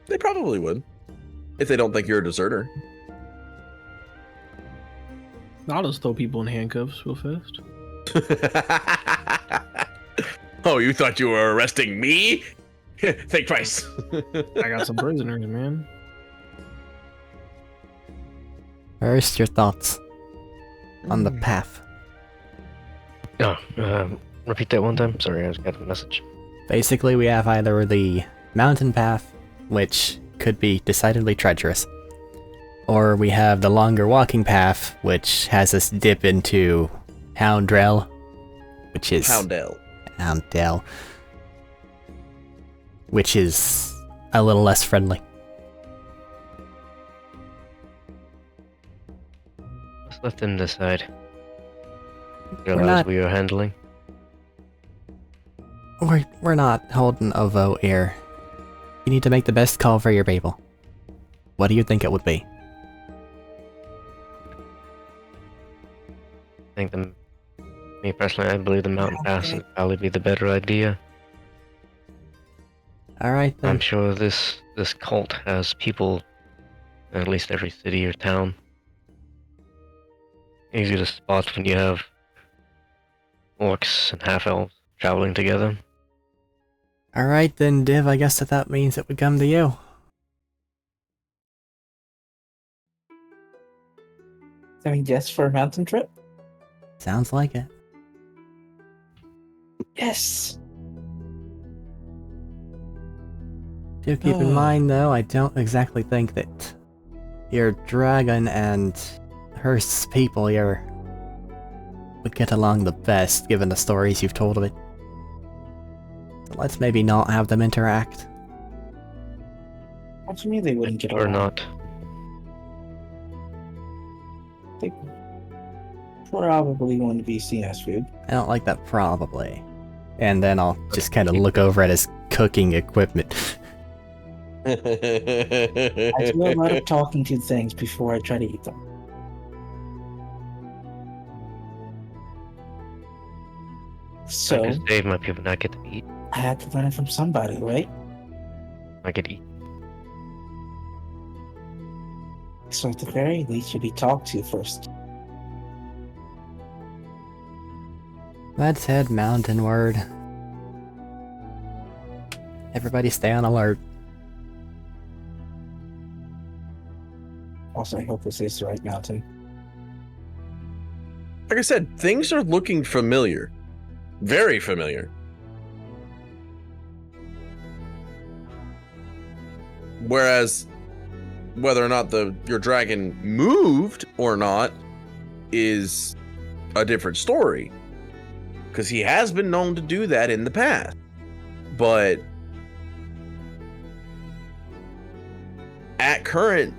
A: They probably would. If they don't think you're a deserter.
E: I'll just throw people in handcuffs real fast.
A: Oh, you thought you were arresting me? Think twice.
E: I got some prisoners, man.
B: First, your thoughts on the path.
C: Repeat that one time. Sorry, I just got the message.
B: Basically, we have either the mountain path, which could be decidedly treacherous, or we have the longer walking path, which has us dip into Houndrel, which is
A: Houndel.
B: which is a little less friendly.
C: Let's let them decide.
B: We're
C: Realize
B: not-
C: we are handling.
B: We're not holding a vote here. You need to make the best call for your people. What do you think it would be?
C: I think me personally, I believe the mountain pass would probably be the better idea.
B: Alright then.
C: I'm sure this cult has people in at least every city or town. Easy to spot when you have orcs and half-elves traveling together.
B: Alright then, Div, I guess that means it would come to you.
D: I mean, yes, for a mountain trip?
B: Sounds like it.
D: Yes!
B: Do keep in mind, though, I don't exactly think that your dragon and her people here would get along the best, given the stories you've told of it. So let's maybe not have them interact.
D: What do you mean they wouldn't get
C: Or
D: along?
C: not.
D: They probably wouldn't be seen as food.
B: I don't like that probably. And then I'll just kind of look over at his cooking equipment.
D: I do a lot of talking to things before I try to eat them. So,
C: Because Dave, my people not get to eat.
D: I had to learn it from somebody, right?
C: I get to eat.
D: So at the very least, should be talked to first.
B: Let's head mountainward. Everybody stay on alert.
D: Also, I hope this is the right mountain.
A: Like I said, things are looking familiar. Very familiar. Whereas, whether or not your dragon moved or not is a different story. Because he has been known to do that in the past. But at current,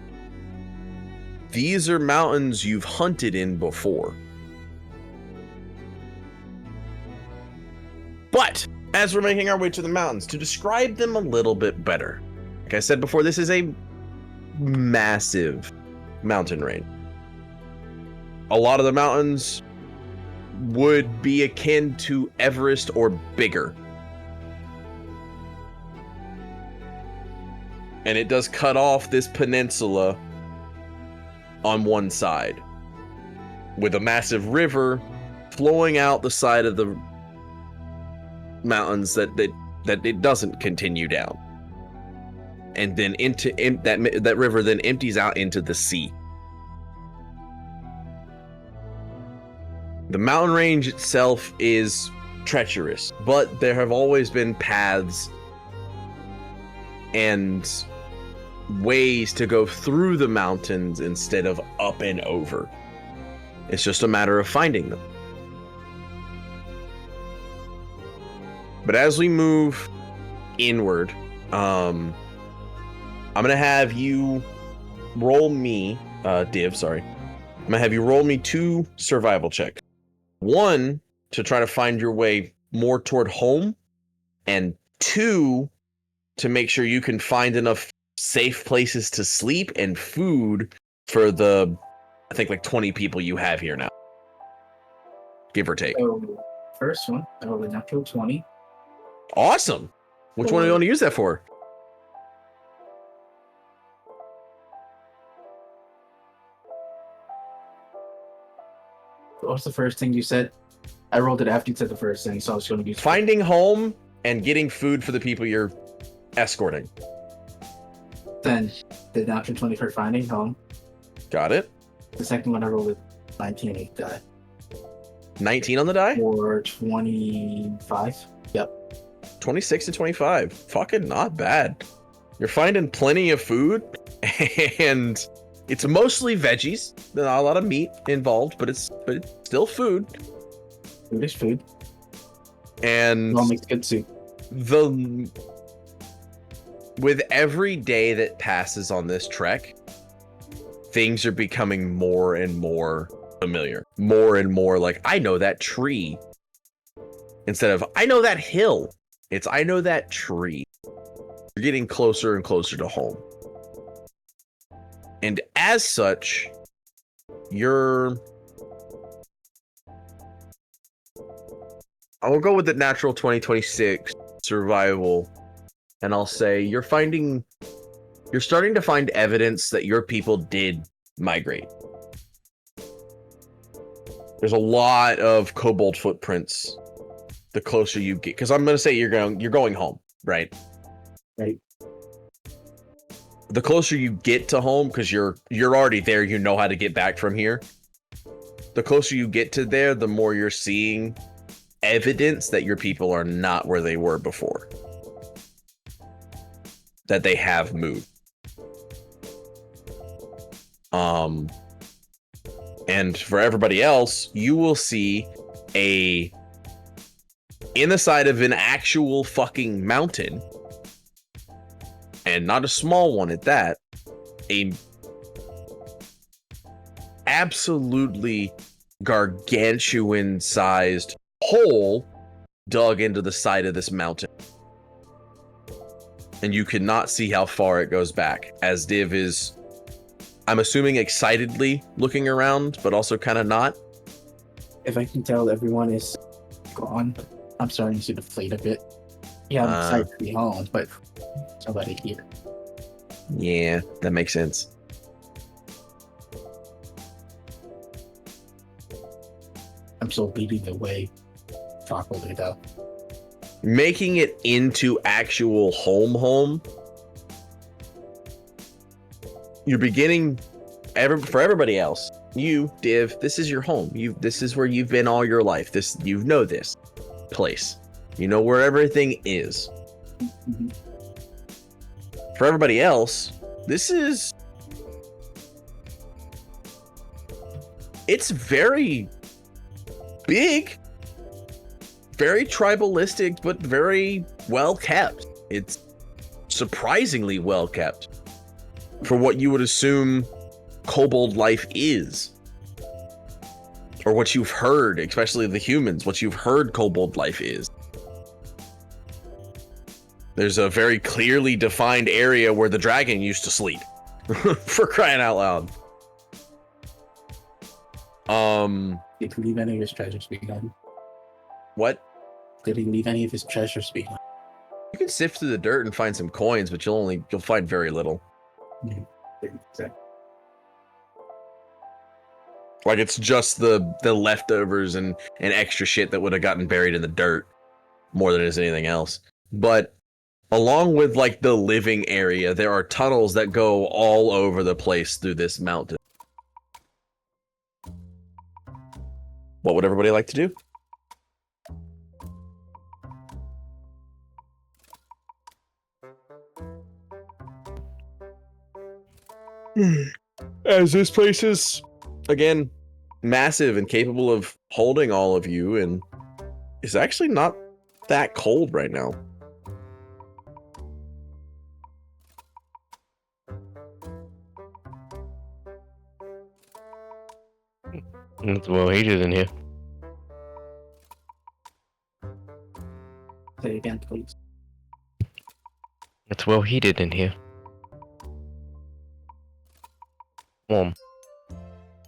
A: these are mountains you've hunted in before. But as we're making our way to the mountains, to describe them a little bit better, like I said before, this is a massive mountain range. A lot of the mountains would be akin to Everest or bigger. And it does cut off this peninsula on one side, with a massive river flowing out the side of the mountains that it doesn't continue down, and then that river then empties out into the sea. The mountain range itself is treacherous, but there have always been paths and ways to go through the mountains instead of up and over. It's just a matter of finding them. But as we move inward, I'm gonna have you roll me, Div, sorry. I'm gonna have you roll me 2 survival checks. 1, to try to find your way more toward home, and 2, to make sure you can find enough safe places to sleep and food for the, I think, like 20 people you have here now. Give or take.
D: So, first one, I rolled a natural 20.
A: Awesome. Which one do you want to use that for?
D: What's the first thing you said? I rolled it after you said the first thing, so I was going to use
A: Finding home and getting food for the people you're escorting.
D: Then the natural 20 for finding home.
A: Got it.
D: The second one I rolled a 19 8 die.
A: 19 on the die?
D: Or 25. Yep.
A: 26 to 25. Fucking not bad. You're finding plenty of food, and it's mostly veggies. There's not a lot of meat involved, but it's still food.
D: Food is food.
A: And
D: All makes good soup.
A: With every day that passes on this trek, things are becoming more and more familiar. More and more like, I know that tree. Instead of, I know that hill. It's, I know that tree. You're getting closer and closer to home. And as such, I will go with the natural 2026 survival, and I'll say you're starting to find evidence that your people did migrate. There's a lot of kobold footprints the closer you get, because I'm going to say you're going home, right?
D: Right.
A: The closer you get to home, because you're already there, you know how to get back from here. The closer you get to there, the more you're seeing evidence that your people are not where they were before. That they have moved. And for everybody else, you will see in the side of an actual fucking mountain, and not a small one at that, a absolutely gargantuan sized hole dug into the side of this mountain. And you cannot see how far it goes back, as Div is, I'm assuming, excitedly looking around, but also kind of not.
D: If I can tell everyone is gone, I'm starting to deflate a bit. Yeah, I'm excited to be home, but somebody here.
A: Yeah, that makes sense.
D: still leading the way properly, though.
A: Making it into actual home. You're beginning for everybody else. You, Div, this is your home. This is where you've been all your life. You know this place. You know where everything is.
D: Mm-hmm.
A: For everybody else, it's very big, very tribalistic, but very well kept. It's surprisingly well kept for what you would assume kobold life is, or what you've heard, especially the humans, what you've heard kobold life is. There's a very clearly defined area where the dragon used to sleep. For crying out loud.
D: Did he leave any of his treasures behind?
A: What?
D: Did he leave any of his treasures behind?
A: You can sift through the dirt and find some coins, but you'll find very little.
D: Exactly.
A: Like, it's just the leftovers and extra shit that would have gotten buried in the dirt more than it is anything else. But along with like the living area, there are tunnels that go all over the place through this mountain. What would everybody like to do? As this place is, again, massive and capable of holding all of you, and it's actually not that cold right now.
C: It's well heated in here.
D: Say again, please.
C: It's well heated in here. Warm.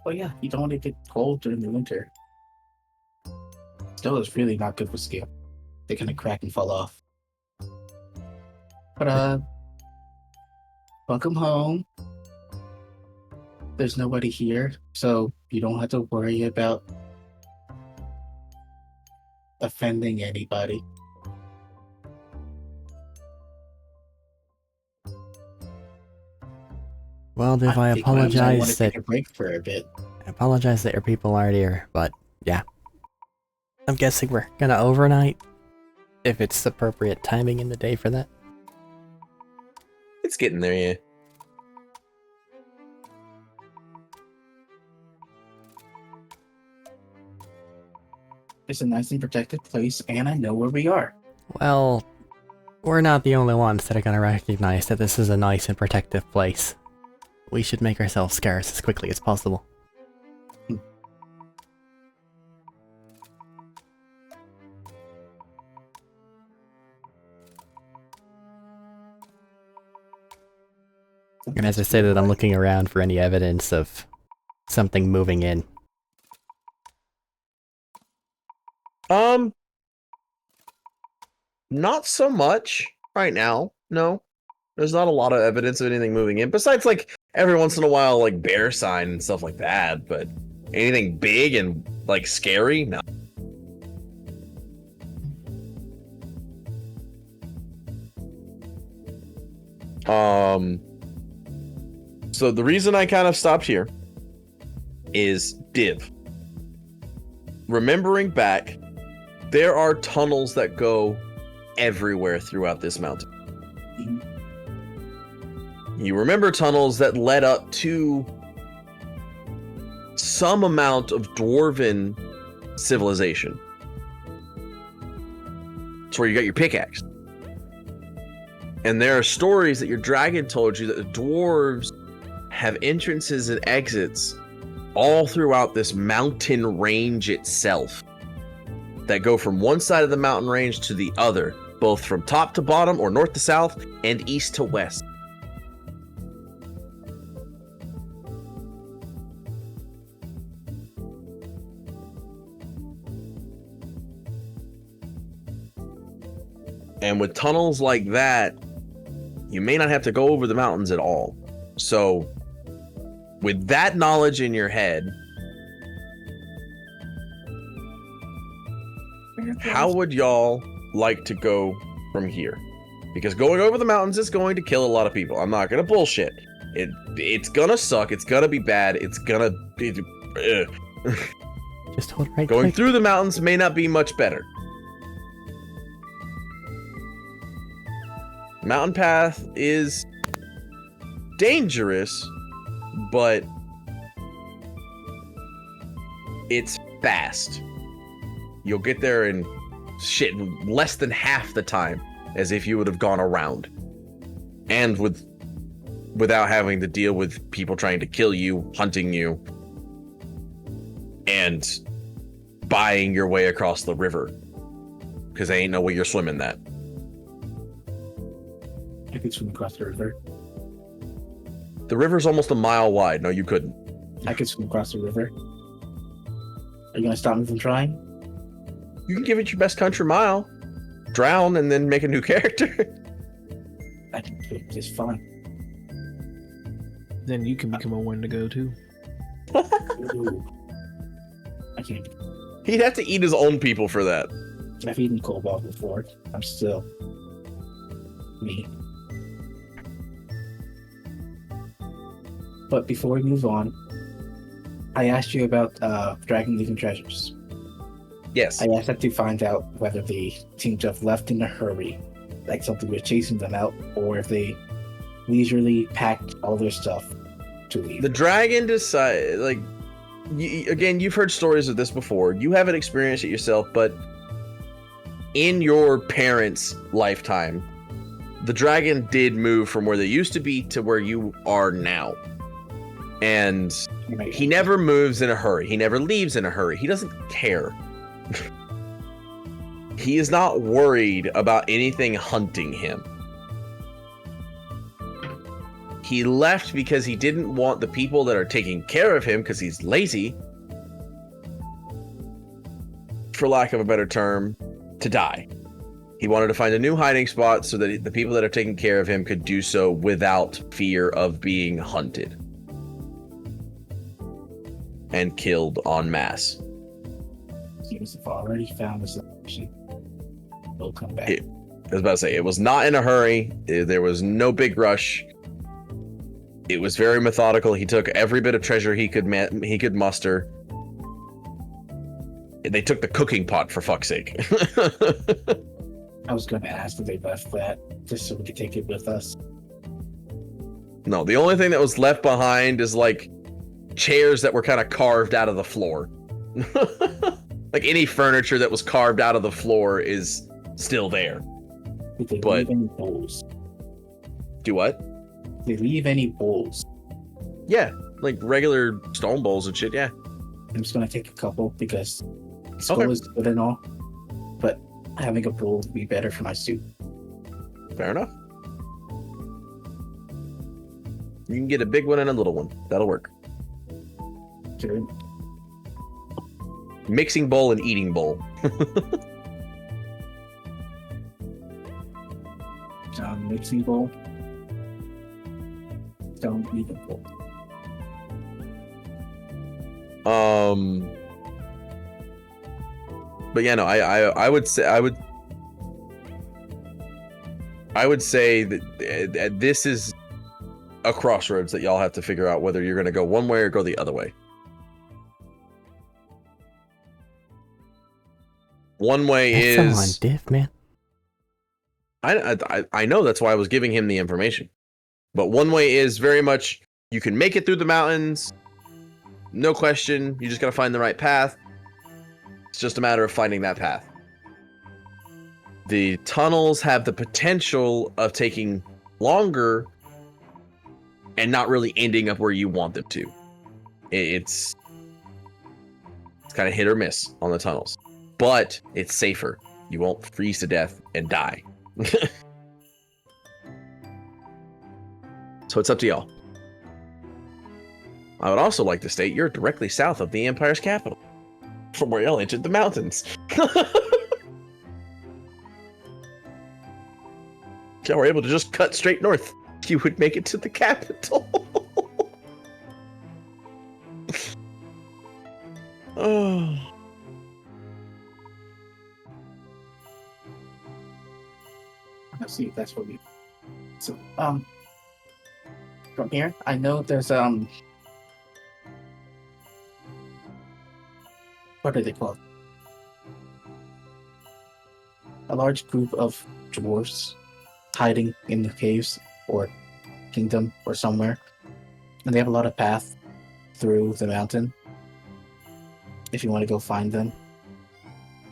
D: Oh yeah, you don't want to get cold during the winter. Still, is really not good for scale. They're gonna crack and fall off. But welcome home. There's nobody here, so you don't have to worry about offending anybody.
B: Well, Div, I
D: think I want
B: apologize
D: to
B: that
D: take a break for a bit.
B: your people aren't here, but yeah. I'm guessing we're gonna overnight, if it's appropriate timing in the day for that.
A: It's getting there, yeah.
D: It's a nice and protected place, and I know where we are.
B: Well, we're not the only ones that are gonna recognize that this is a nice and protective place. We should make ourselves scarce as quickly as possible. And as I say that, I'm looking around for any evidence of something moving in.
A: Not so much right now. No, there's not a lot of evidence of anything moving in. Besides, like every once in a while, like bear sign and stuff like that. But anything big and like scary, no. So the reason I kind of stopped here is Div. Remembering back, there are tunnels that go everywhere throughout this mountain. You remember tunnels that led up to some amount of dwarven civilization. It's where you got your pickaxe. And there are stories that your dragon told you that the dwarves have entrances and exits all throughout this mountain range itself that go from one side of the mountain range to the other, both from top to bottom or north to south and east to west. And with tunnels like that, you may not have to go over the mountains at all. So, with that knowledge in your head, How would y'all like to go from here? Because going over the mountains is going to kill a lot of people. I'm not gonna bullshit. It's gonna suck. It's gonna be bad. It's gonna be.
B: Just hold right
A: Going
B: click.
A: through the mountains may not be much better. Mountain path is dangerous, but it's fast. You'll get there in shit less than half the time as if you would have gone around, and without having to deal with people trying to kill you, hunting you, and buying your way across the river, because they ain't no way you're swimming that.
D: I could swim across the river.
A: The river's almost a mile wide. No, you couldn't.
D: I could swim across the river. Are you gonna stop me from trying?
A: You can give it your best country mile, drown, and then make a new character.
D: I can do it just fine.
E: Then you can become a Wendigo too.
D: Ooh. I can't.
A: He'd have to eat his own people for that.
D: I've eaten cobalt before. I'm still me. But before we move on, I asked you about Dragon Legion treasures.
A: Yes.
D: I asked that to find out whether they seemed to have left in a hurry, like something was chasing them out, or if they leisurely packed all their stuff to leave.
A: The dragon decided, like, again, you've heard stories of this before. You haven't experienced it yourself, but in your parents' lifetime, the dragon did move from where they used to be to where you are now. And he never moves in a hurry. He never leaves in a hurry. He doesn't care. He is not worried about anything hunting him. He left because he didn't want the people that are taking care of him, because he's lazy, for lack of a better term, to die. He wanted to find a new hiding spot so that the people that are taking care of him could do so without fear of being hunted and killed en masse.
D: Seems to have already found this location. They'll come back.
A: I was about to say, it was not in a hurry. There was no big rush. It was very methodical. He took every bit of treasure he could muster. They took the cooking pot, for fuck's sake.
D: I was going to ask if they left that just so we could take it with us.
A: No, the only thing that was left behind is like chairs that were kind of carved out of the floor. Like any furniture that was carved out of the floor is still there.
D: Did they
A: But-
D: leave any bowls?
A: Do what?
D: Did they leave any bowls?
A: Yeah, like regular stone bowls and shit, yeah.
D: I'm just going to take a couple because skull
A: Okay.
D: is good and all, but having a bowl would be better for my soup.
A: Fair enough. You can get a big one and a little one. That'll work.
D: Good.
A: Mixing bowl and eating bowl.
D: Mixing bowl. Stone eating bowl.
A: But yeah, no, I would say I would say that this is a crossroads that y'all have to figure out whether you're going to go one way or go the other way. One way
B: That's
A: is
B: on diff, man.
A: I know, that's why I was giving him the information. But one way is very much you can make it through the mountains, no question. You just got to find the right path. It's just a matter of finding that path. The tunnels have the potential of taking longer and not really ending up where you want them to. It's kind of hit or miss on the tunnels, but it's safer. You won't freeze to death and die. So it's up to y'all. I would also like to state you're directly south of the Empire's capital, from where y'all entered the mountains. If y'all were able to just cut straight north, you would make it to the capital. Oh.
D: see if that's what we. So from here, I know there's what are they called? A large group of dwarves hiding in the caves or kingdom or somewhere, and they have a lot of path through the mountain. If you want to go find them,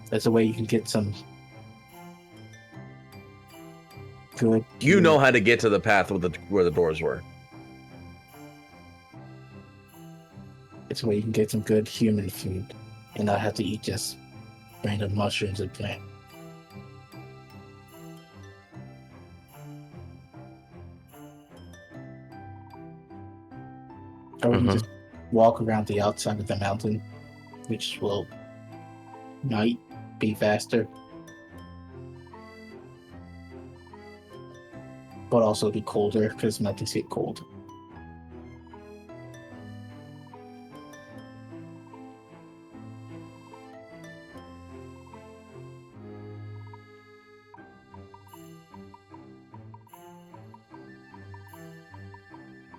D: there's a way you can get some good.
A: You know how to get to the path where the doors were.
D: It's a way you can get some good human food and not have to eat just random mushrooms and plant. Or we can just walk around the outside of the mountain, which might be faster, but also be colder because mountains get cold.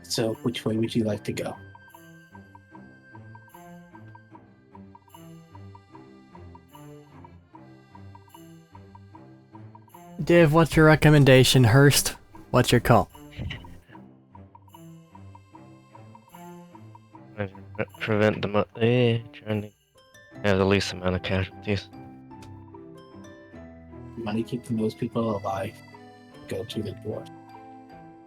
D: So, which way would you like to go?
B: Div, what's your recommendation? Hurst, what's your call?
C: Prevent the trying to have the least amount of casualties.
D: You want to keep the most people alive, go to the dwarf.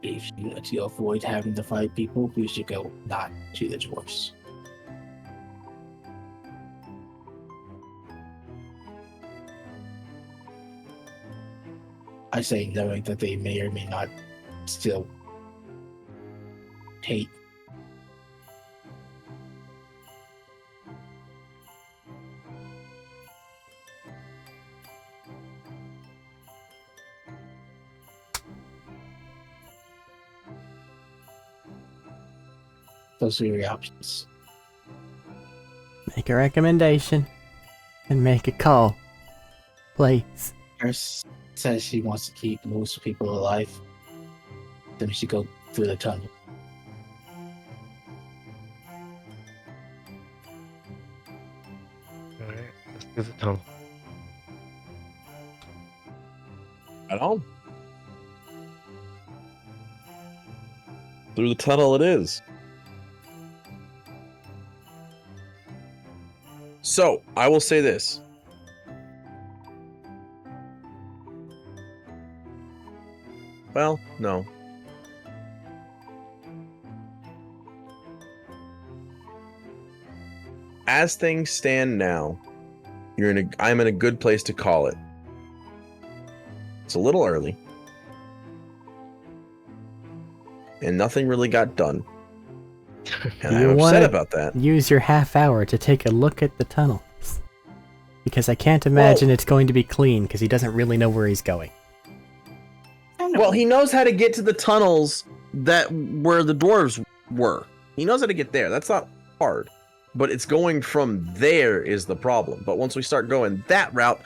D: If you want to avoid having to fight people, you should go not to the dwarfs. I say knowing that they may or may not still hate. Those are your options.
B: Make a recommendation and make a call, please.
D: Nurse says she wants to keep most people alive. Then we should go through the tunnel.
C: Alright, let's do the tunnel.
A: At home. Through the tunnel it is. So, I will say this. Well, no. As things stand now, I'm in a good place to call it. It's a little early. And nothing really got done. And I'm upset about that.
B: Use your half hour to take a look at the tunnels. Because I can't imagine it's going to be clean, because he doesn't really know where he's going.
A: Well, he knows how to get to the tunnels where the dwarves were. He knows how to get there. That's not hard. But it's going from there is the problem. But once we start going that route,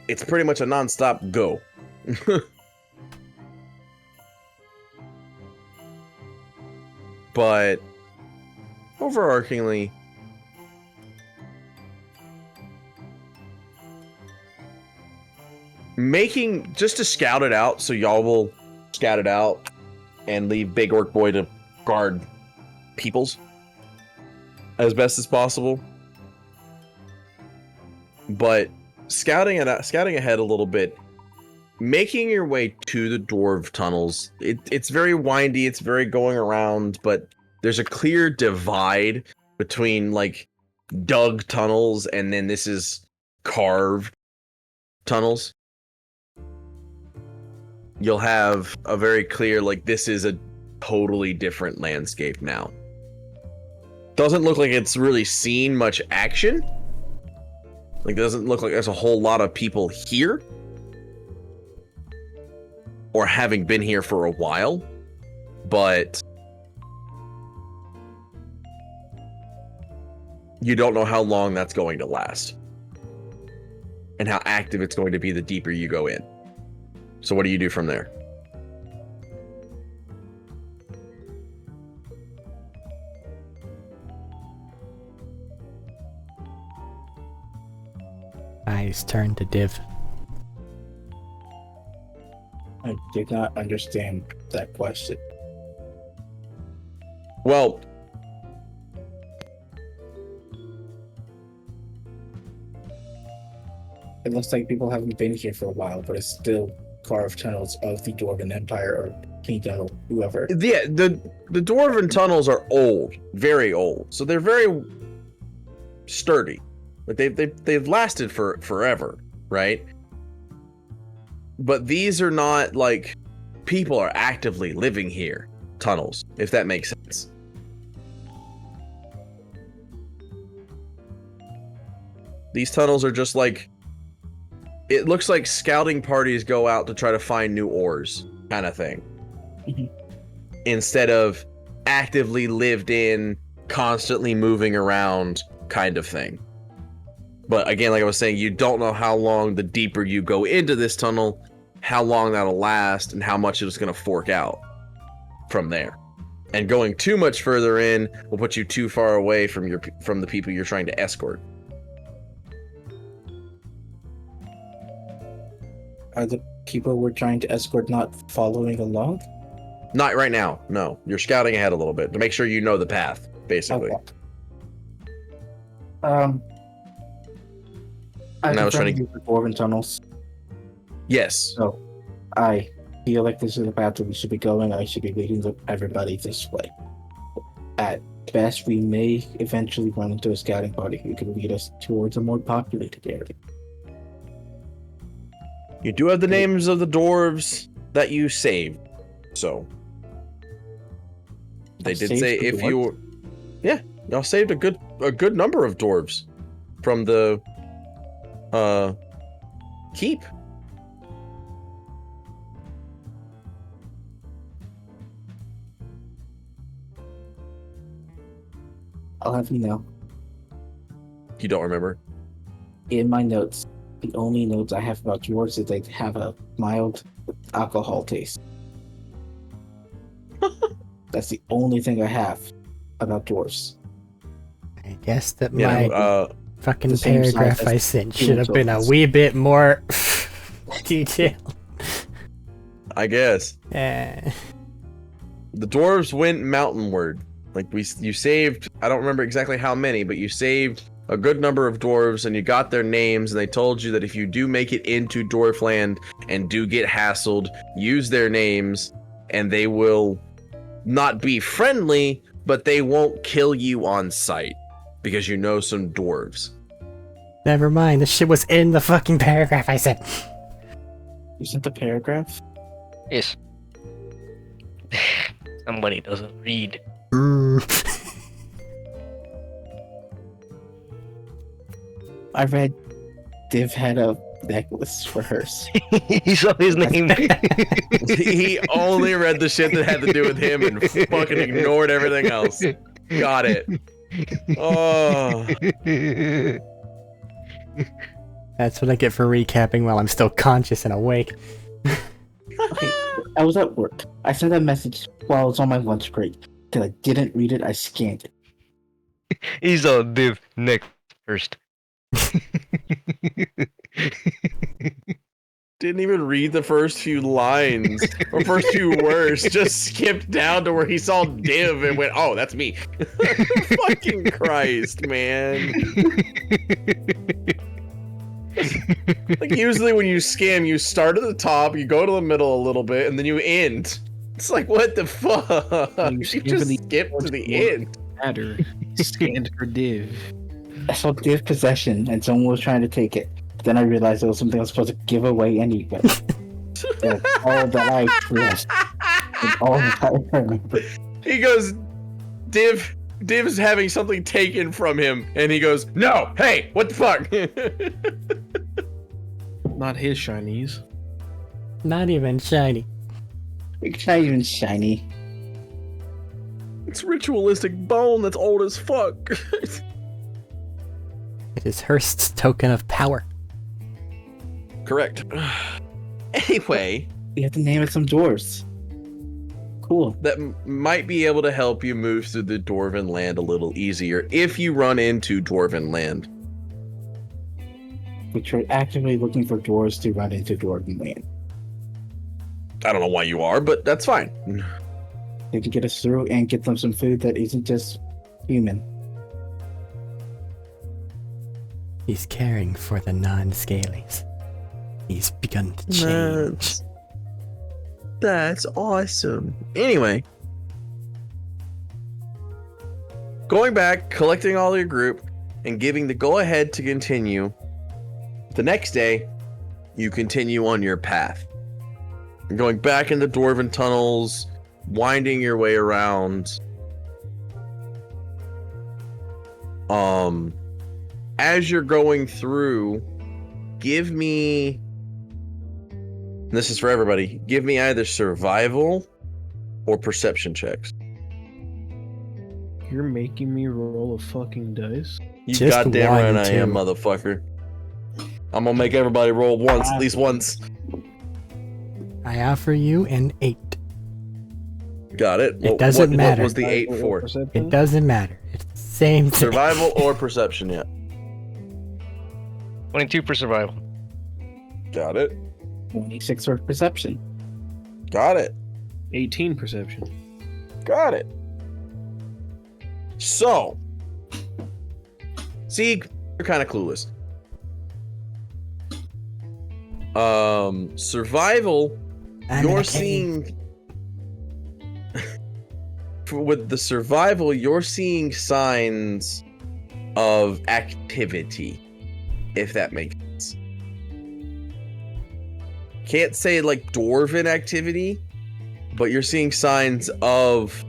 A: it's pretty much a non-stop go. But overarchingly, just to scout it out, so y'all will scout it out and leave Big Orc Boy to guard peoples as best as possible. But scouting ahead a little bit, making your way to the dwarf tunnels, it's very windy, it's very going around, but there's a clear divide between like dug tunnels and then this is carved tunnels. You'll have a very clear, like, this is a totally different landscape now. Doesn't look like it's really seen much action. Like, doesn't look like there's a whole lot of people here. Or having been here for a while. But you don't know how long that's going to last. And how active it's going to be the deeper you go in. So what do you do from there?
B: Eyes turn to Div.
D: I did not understand that question.
A: Well,
D: It looks like people haven't been here for a while, but it's still carved tunnels of the Dwarven Empire or Kingdom, whoever.
A: yeah, the dwarven tunnels are old, very old. So they're very sturdy. Like they've lasted for forever, right? But these are not like people are actively living here tunnels, if that makes sense. These tunnels are just like, it looks like scouting parties go out to try to find new ores kind of thing. Instead of actively lived in, constantly moving around kind of thing. But again, like I was saying, you don't know how long, the deeper you go into this tunnel, how long that'll last and how much it's going to fork out from there. And going too much further in will put you too far away from the people you're trying to escort.
D: Are the people we're trying to escort not following along?
A: Not right now, no. You're scouting ahead a little bit to make sure you know the path, basically.
D: Okay.
A: And I was trying to
D: use the Dwarven tunnels,
A: Yes.
D: so I feel like this is the path that we should be going. I should be leading everybody this way. At best, we may eventually run into a scouting party who can lead us towards a more populated area.
A: You do have the names of the dwarves that you saved, so they did
D: Saved
A: say
D: the
A: if you, yeah, y'all saved a good number of dwarves from the keep.
D: I'll have you know,
A: You don't remember?
D: in my notes, the only notes I have about dwarves is they have a mild alcohol taste. That's the only thing I have about dwarves.
B: I guess that
A: Yeah.
B: my fucking
D: the same size
B: paragraph
D: as
B: I sent should have been a
D: tokens.
B: wee bit more detailed.
A: I guess
B: Eh.
A: the dwarves went mountainward. Like you saved. I don't remember exactly how many, but you saved a good number of dwarves, and you got their names, and they told you that if you do make it into Dwarfland and do get hassled, use their names, and they will not be friendly, but they won't kill you on sight because you know some dwarves.
B: Never mind, this shit was in the fucking paragraph I sent.
D: You sent the paragraph?
C: Yes. Somebody doesn't read.
D: I read Div had a necklace for hers.
C: He saw his name.
A: He only read the shit that had to do with him and fucking ignored everything else. Got it. Oh.
B: That's what I get for recapping while I'm still conscious and awake.
D: Okay, I was at work. I sent a message while I was on my lunch break. Because I didn't read it, I scanned it.
C: He saw Div next first.
A: Didn't even read the first few lines or first few words. Just skipped down to where he saw Div and went, "Oh, that's me." Fucking Christ, man! Like usually when you skim, you start at the top, you go to the middle a little bit, and then you end. It's like, what the fuck?
E: You
A: You
E: skip
A: just
E: the-
A: skipped to the end.
E: Matter. Scanned for div.
D: I saw Div possession and someone was trying to take it. Then I realized it was something I was supposed to give away anyway. That's all that I realized. That's all that I remember.
A: He goes, Div's having something taken from him, and he goes, "No, hey, what the fuck?"
E: Not his shinies.
B: Not even shiny.
D: It's not even shiny.
A: It's ritualistic bone that's old as fuck.
B: It is Hurst's token of power.
A: Correct. Anyway,
D: You have to name it some doors. Cool.
A: that might be able to help you move through the Dwarven land a little easier if you run into Dwarven land.
D: Which are actively looking for doors to run into Dwarven land.
A: I don't know why you are, but that's fine.
D: They can get us through and get them some food that isn't just human.
B: He's caring for the non-scalies. He's begun to change.
A: That's awesome. Anyway, going back, collecting all your group, and giving the go-ahead to continue. The next day, you continue on your path. You're going back in the Dwarven tunnels, winding your way around. As you're going through, give me... This is for everybody. Give me either survival or perception checks.
E: You're making me roll a fucking dice?
A: You
B: Just
A: goddamn
B: one,
A: right I am,
B: too.
A: motherfucker. I'm gonna make everybody roll once, at least once.
B: I offer you an 8.
A: Got it.
B: It doesn't matter.
A: What was the 8 for?
B: It doesn't matter. It's the same thing.
A: Survival or perception yet?
C: 22 for survival.
A: Got it.
D: 26 for perception.
A: Got it.
E: 18 perception.
A: Got it. So, Sieg, you're kind of clueless. Survival,
B: I'm in
A: you're
B: a cave.
A: seeing... With the survival, you're seeing signs of activity, if that makes sense. Can't say like Dwarven activity, but you're seeing signs of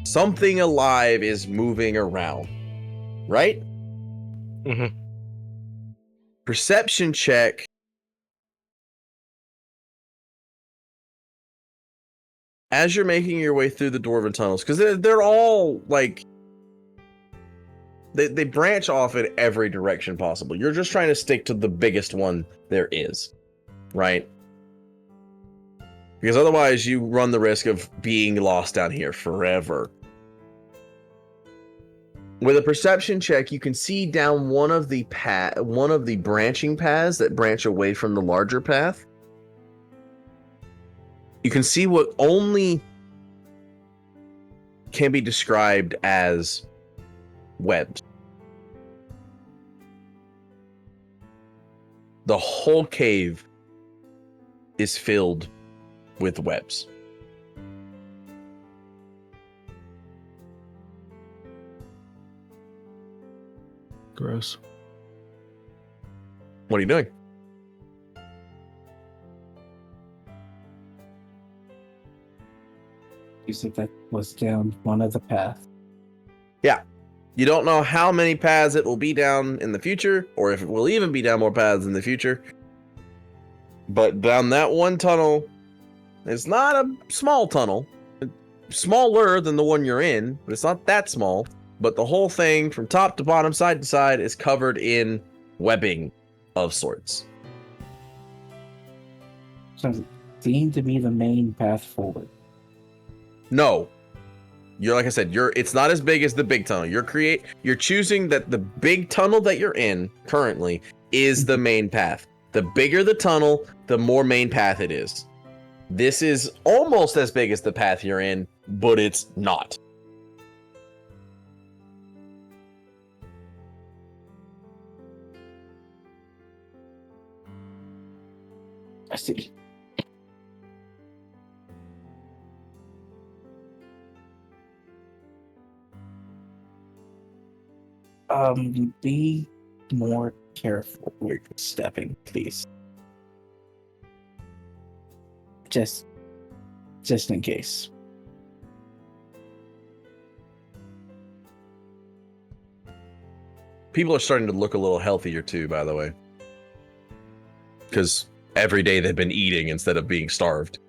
A: something alive is moving around, right?
C: Mm-hmm.
A: Perception check. As you're making your way through the Dwarven tunnels, because they're all like they branch off in every direction possible. You're just trying to stick to the biggest one there is, right? Because otherwise you run the risk of being lost down here forever. With a perception check, you can see down one of the branching paths that branch away from the larger path. You can see what only can be described as webs. The whole cave is filled with webs.
E: Gross.
A: What are you doing?
D: You said that was down one of the paths.
A: You don't know how many paths it will be down in the future, or if it will even be down more paths in the future. But down that one tunnel, it's not a small tunnel. It's smaller than the one you're in, but it's not that small. But the whole thing, from top to bottom, side to side, is covered in webbing of sorts.
D: So it seemed to be the main path forward.
A: No. You're like I said, it's not as big as the big tunnel. You're choosing that the big tunnel that you're in currently is the main path. The bigger the tunnel, the more main path it is. This is almost as big as the path you're in, but it's not.
D: I see. Be more careful where you're stepping, please. Just in case.
A: People are starting to look a little healthier too, by the way. Because every day they've been eating instead of being starved.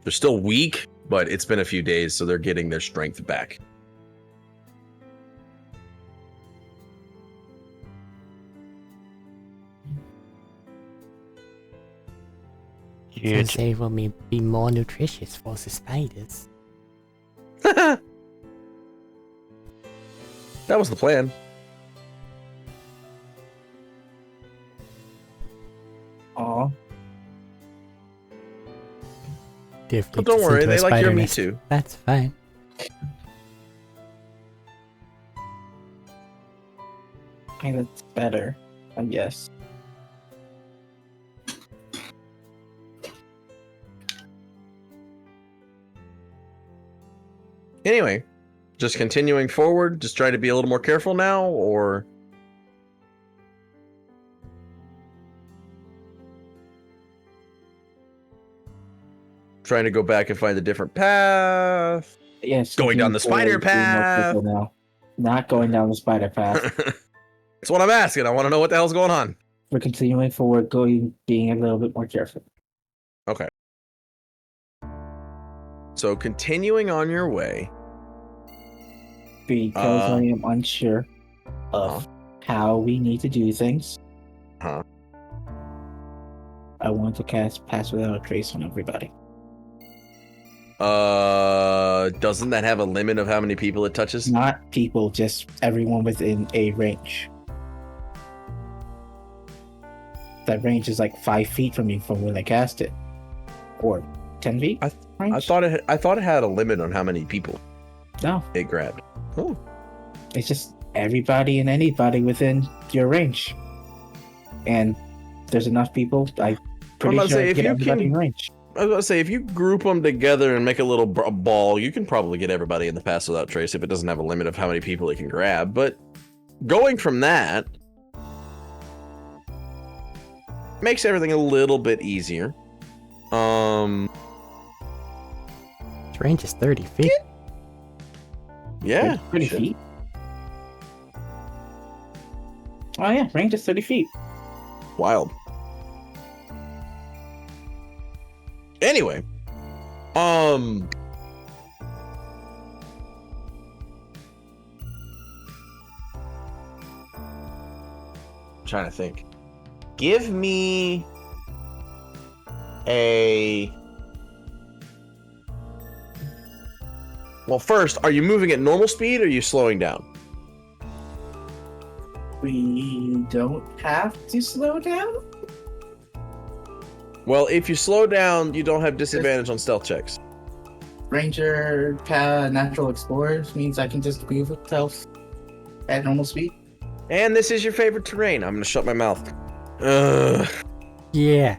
A: They're still weak, but it's been a few days, so they're getting their strength back.
C: Huge.
B: they will be more nutritious for the spiders.
A: That was the plan.
D: Aw.
A: But don't worry, they like your meat too.
B: That's fine.
D: I think that's better, I guess.
A: Anyway, just continuing forward, just try to be a little more careful now, or... trying to go back and find a different path.
D: Yes.
A: Going down the spider path.
D: Now. Not going down the spider path.
A: That's what I'm asking. I want to know what the hell's going on.
D: We're continuing forward, being a little bit more careful.
A: Okay. So continuing on your way.
D: Because I am unsure of how we need to do things.
A: Huh.
D: I want to cast Pass Without a Trace on everybody.
A: Doesn't that have a limit of how many people it touches?
D: Not people, just everyone within a range. That range is like 5 feet from me from when I cast it, or 10 feet.
A: I thought it had a limit on how many people
D: No,
A: it grabbed. Oh,
D: it's just everybody and anybody within your range, and there's enough people. I'm pretty
A: about to
D: sure
A: say,
D: I
A: if
D: get
A: you
D: everybody
A: can-
D: in range.
A: I was about to say, if you group them together and make a little ball, you can probably get everybody in the Pass Without Trace if it doesn't have a limit of how many people it can grab. But going from that makes everything a little bit easier.
B: Its range is 30 feet.
A: Yeah,
D: 30
A: shit.
D: feet. Oh yeah, range is 30 feet.
A: Wild. Anyway, trying to think. Give me a... Well, first, are you moving at normal speed or are you slowing down?
D: We don't have to slow down.
A: Well, if you slow down, you don't have disadvantage on stealth checks.
D: Ranger, Natural Explorers means I can just move with stealth at normal speed.
A: And this is your favorite terrain. I'm gonna shut my mouth. Ugh.
B: Yeah.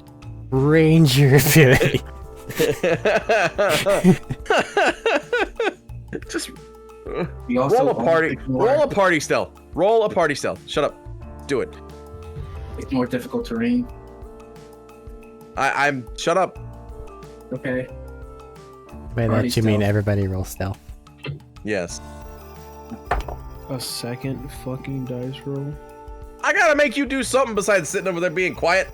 B: Ranger ability.
A: Just
D: We also
A: roll a party.
D: ignore-
A: Roll a party stealth. Roll a party stealth. Shut up. Do it.
D: It's more difficult terrain.
A: I'm. Shut up.
D: Okay.
B: By
D: Party
B: that you mean
D: stealth.
B: everybody roll stealth.
A: Yes.
E: A second fucking dice roll.
A: I gotta make you do something besides sitting over there being quiet.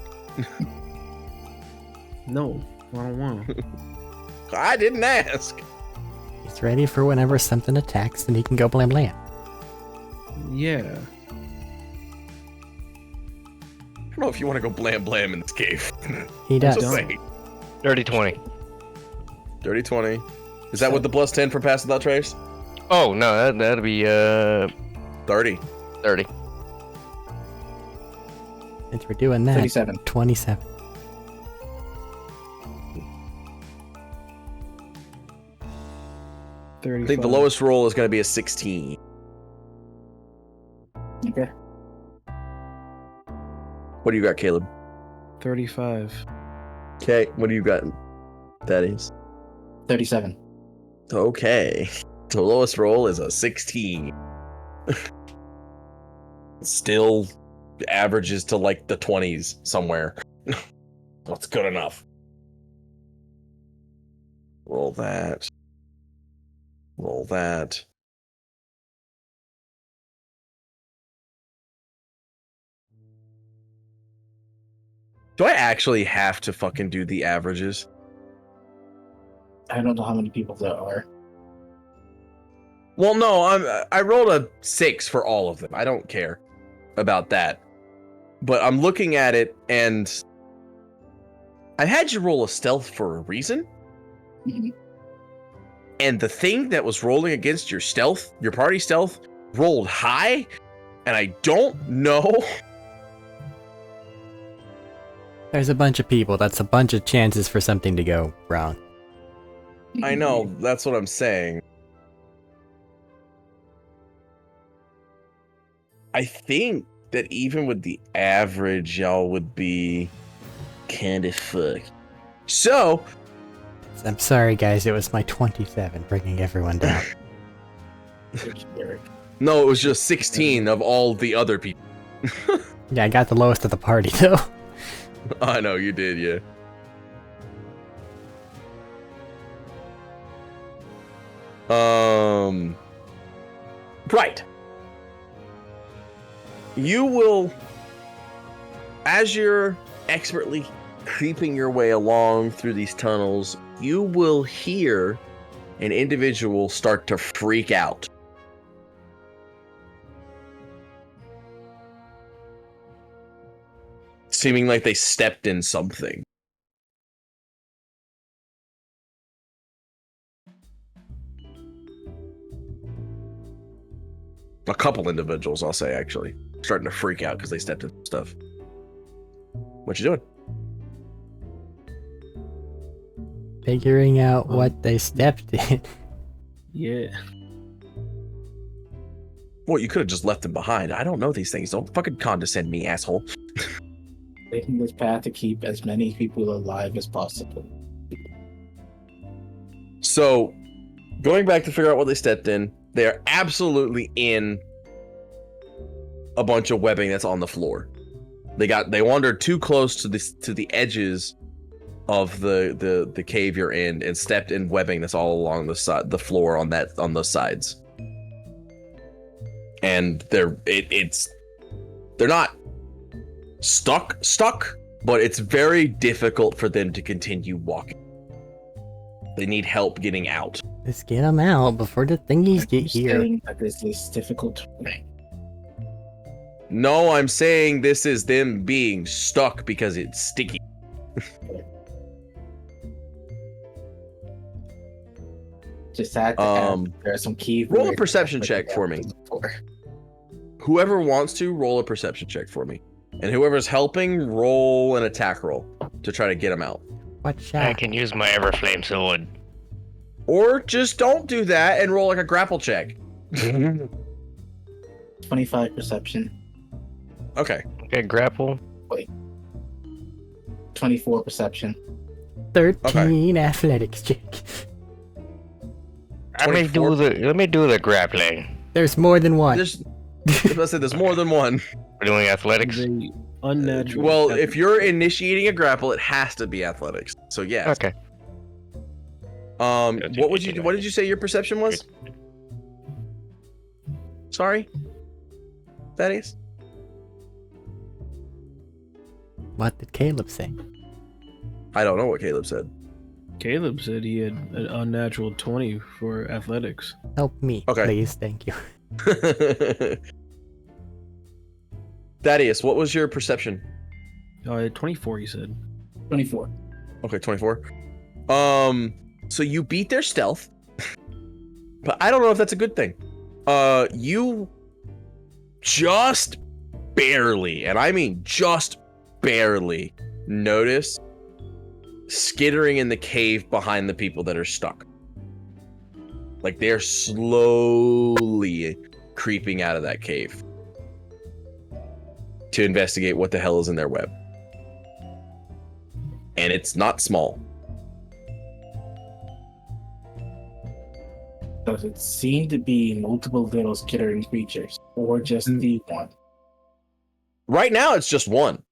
E: No, I don't want to.
A: I didn't ask.
B: He's ready for whenever something attacks and he can go blam blam.
E: Yeah.
A: I don't know if you want to go blam blam in this cave.
B: He does.
A: Just
E: Don't.
A: saying.
C: Dirty 20.
A: Dirty 20. Is that with the plus 10 for Pass Without Trace?
C: Oh, no, that'd be
A: 30.
C: 30.
B: Since we're doing that,
D: 37.
B: 27.
A: I think the lowest roll is going to be a 16.
D: Okay.
A: What do you got, Caleb?
E: 35.
A: Okay, what do you got, Thaddeus?
D: 37.
A: Okay. The lowest roll is a 16. Still averages to like the 20s somewhere. That's good enough. Roll that. Roll that. Do I actually have to fucking do the averages?
D: I don't know how many people there are.
A: Well, no, I rolled a 6 for all of them. I don't care about that. But I'm looking at it, and I had you roll a stealth for a reason.
D: Mhm.
A: And the thing that was rolling against your stealth, your party stealth, rolled high. And I don't know.
B: There's a bunch of people. That's a bunch of chances for something to go wrong.
A: I know, that's what I'm saying. I think that even with the average, y'all would be kind of fucked. So,
B: I'm sorry, guys. It was my 27, bringing everyone down.
A: no, it was just 16 of all the other people.
B: Yeah, I got the lowest of the party, though.
A: I know, you did, yeah. Right. You will, as you're expertly creeping your way along through these tunnels, you will hear an individual start to freak out. Seeming like they stepped in something. A couple individuals, I'll say, actually, starting to freak out because they stepped in stuff. What you doing?
B: Figuring out what they stepped in.
E: Yeah.
A: Well, you could have just left them behind. I don't know these things. Don't fucking condescend me, asshole.
D: Taking this path to keep as many people alive as possible.
A: So, going back to figure out what they stepped in, they're absolutely in a bunch of webbing that's on the floor. They wandered too close to the edges of the cave you're in and stepped in webbing that's all along the floor on those sides. And they're not stuck, but it's very difficult for them to continue walking. They need help getting out.
B: Let's get them out before the thingies get here.
D: Saying that this is difficult terrain.
A: No, I'm saying this is them being stuck because it's sticky.
D: Just had to add, there are some key.
A: Roll a perception check for me. Whoever wants to, roll a perception check for me. And whoever's helping, roll an attack roll to try to get them out.
B: Watch
C: I
B: out.
C: can use my Everflame sword.
A: Or just don't do that and roll like a grapple check.
D: 25 perception.
A: Okay.
C: Okay, grapple.
D: 24 perception.
B: 13 athletics check.
C: Let me do the grappling.
B: There's more than one.
A: There's more than one.
C: We're doing athletics.
E: Very unnatural.
A: Well, if you're initiating a grapple, it has to be athletics. So yes.
C: Okay.
A: What did you say your perception was? Sorry? Thaddeus?
B: What did Caleb say?
A: I don't know what Caleb said.
E: Caleb said he had an unnatural 20 for athletics.
B: Help me,
A: Okay.
B: please. Thank you.
A: Thaddeus, what was your perception?
E: 24, he said.
D: 24.
A: Okay, 24. So you beat their stealth, but I don't know if that's a good thing. You just barely, and I mean just barely, notice skittering in the cave behind the people that are stuck. Like they're slowly creeping out of that cave to investigate what the hell is in their web. And it's not small.
D: Does it seem to be multiple little skittering creatures, or just the one?
A: Right now, it's just one.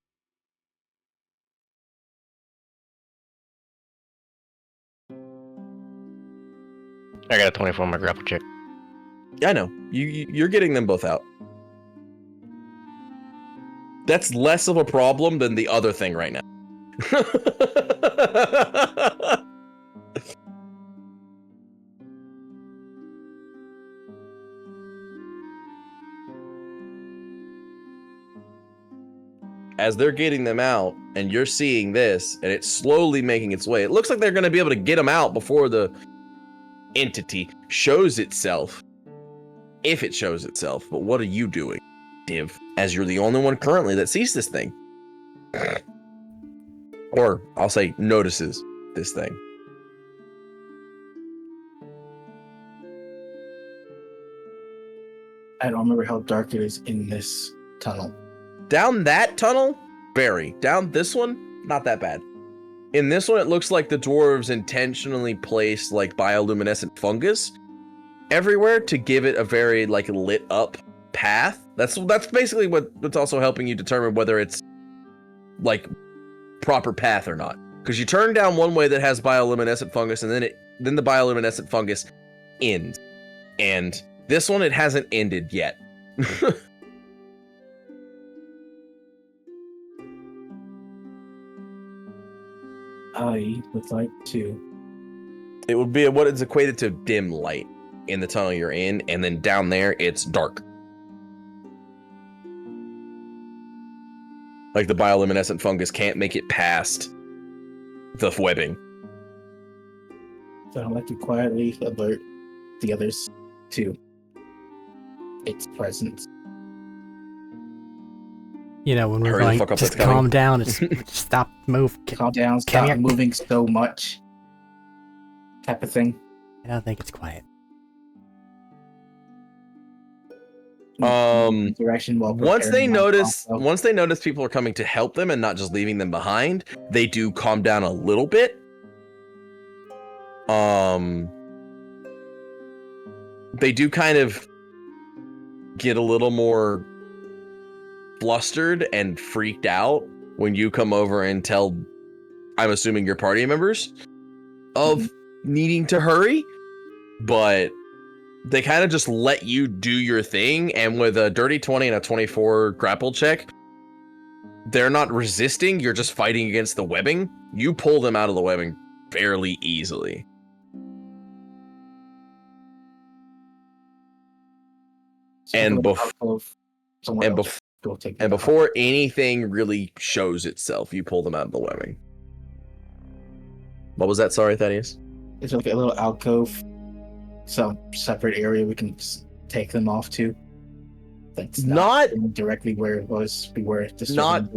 C: I got a 24 on my grapple check.
A: Yeah, I know. You're getting them both out. That's less of a problem than the other thing right now. As they're getting them out, and you're seeing this, and it's slowly making its way. It looks like they're going to be able to get them out before the entity shows itself, if it shows itself. But what are you doing, Div, as you're the only one currently that sees this thing? Or I'll say notices this thing.
D: I don't remember how dark it is in this tunnel.
A: Down that tunnel, very. Down this one, not that bad. In this one, it looks like the dwarves intentionally placed like bioluminescent fungus everywhere to give it a very like lit up path. That's basically what's also helping you determine whether it's like proper path or not. Because you turn down one way that has bioluminescent fungus, and then the bioluminescent fungus ends. And this one, it hasn't ended yet.
D: I would like to.
A: It would be what is equated to dim light in the tunnel you're in, and then down there, it's dark. Like the bioluminescent fungus can't make it past the webbing.
D: So I'd like to quietly alert the others to its presence.
B: You know, when we're
A: Hurry the
B: going,
A: fuck up,
B: just
A: it's coming.
B: calm down, just stop, move.
D: Calm down,
B: come
D: stop
B: here.
D: moving so much. Type of thing.
B: I don't think it's quiet.
D: Direction while
A: Once they
D: preparing my
A: notice
D: combo.
A: people are coming to help them and not just leaving them behind, they do calm down a little bit. They do kind of get a little more flustered and freaked out when you come over and tell, I'm assuming, your party members of needing to hurry, but they kind of just let you do your thing, and with a dirty 20 and a 24 grapple check, they're not resisting, you're just fighting against the webbing. You pull them out of the webbing fairly easily. And before anything really shows itself, you pull them out of the webbing. What was that? Sorry, Thaddeus.
D: It's like a little alcove, some separate area we can just take them off to. That's
A: Not
D: directly where it was. Where the
A: Not-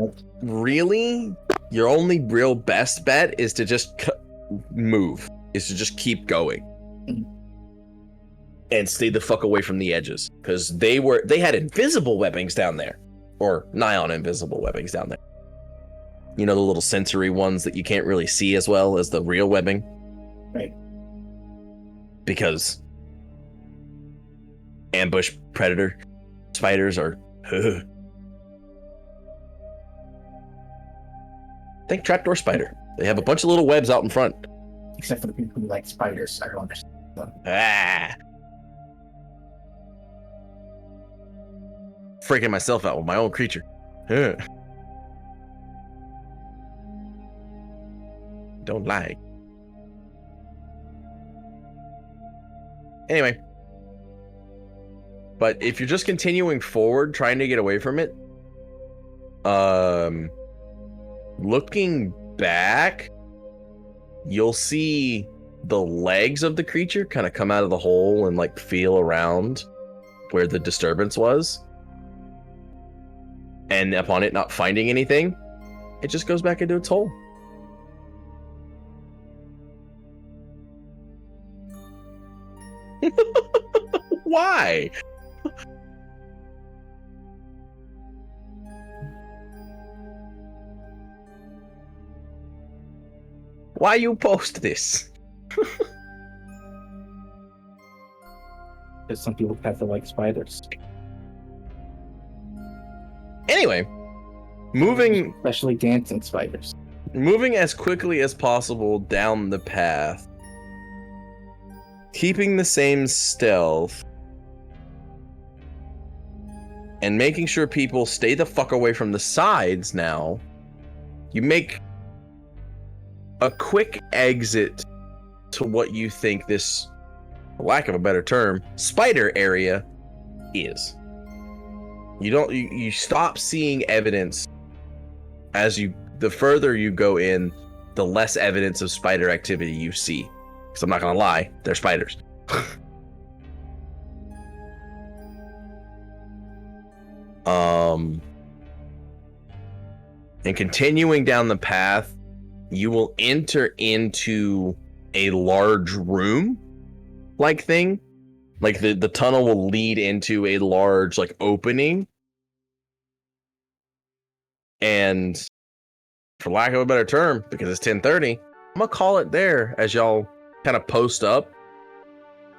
A: really. Your only real best bet is to just move. Is to just keep going.
D: Mhm.
A: And stay the fuck away from the edges, because they had invisible webbings down there, or nigh on invisible webbings down there. You know, the little sensory ones that you can't really see as well as the real webbing.
D: Right.
A: Because ambush predator spiders are. Think trapdoor spider. They have a bunch of little webs out in front.
D: Except for the people who like spiders, I don't understand them.
A: Ah. Freaking myself out with my own creature. Huh. Don't lie. Anyway. But if you're just continuing forward, trying to get away from it, looking back, you'll see the legs of the creature kind of come out of the hole and like feel around where the disturbance was. And upon it not finding anything, it just goes back into its hole. Why? Why you post this?
D: Because some people have to like spiders.
A: Anyway, moving
D: Especially dancing spiders.
A: as quickly as possible down the path, keeping the same stealth, and making sure people stay the fuck away from the sides now, you make a quick exit to what you think this, for lack of a better term, spider area is. You stop seeing evidence as you the further you go in, the less evidence of spider activity you see. Because I'm not gonna lie, they're spiders. And continuing down the path, you will enter into a large room like thing. Like the tunnel will lead into a large like opening. And for lack of a better term, because it's 10:30, I'm gonna call it there as y'all kind of post up.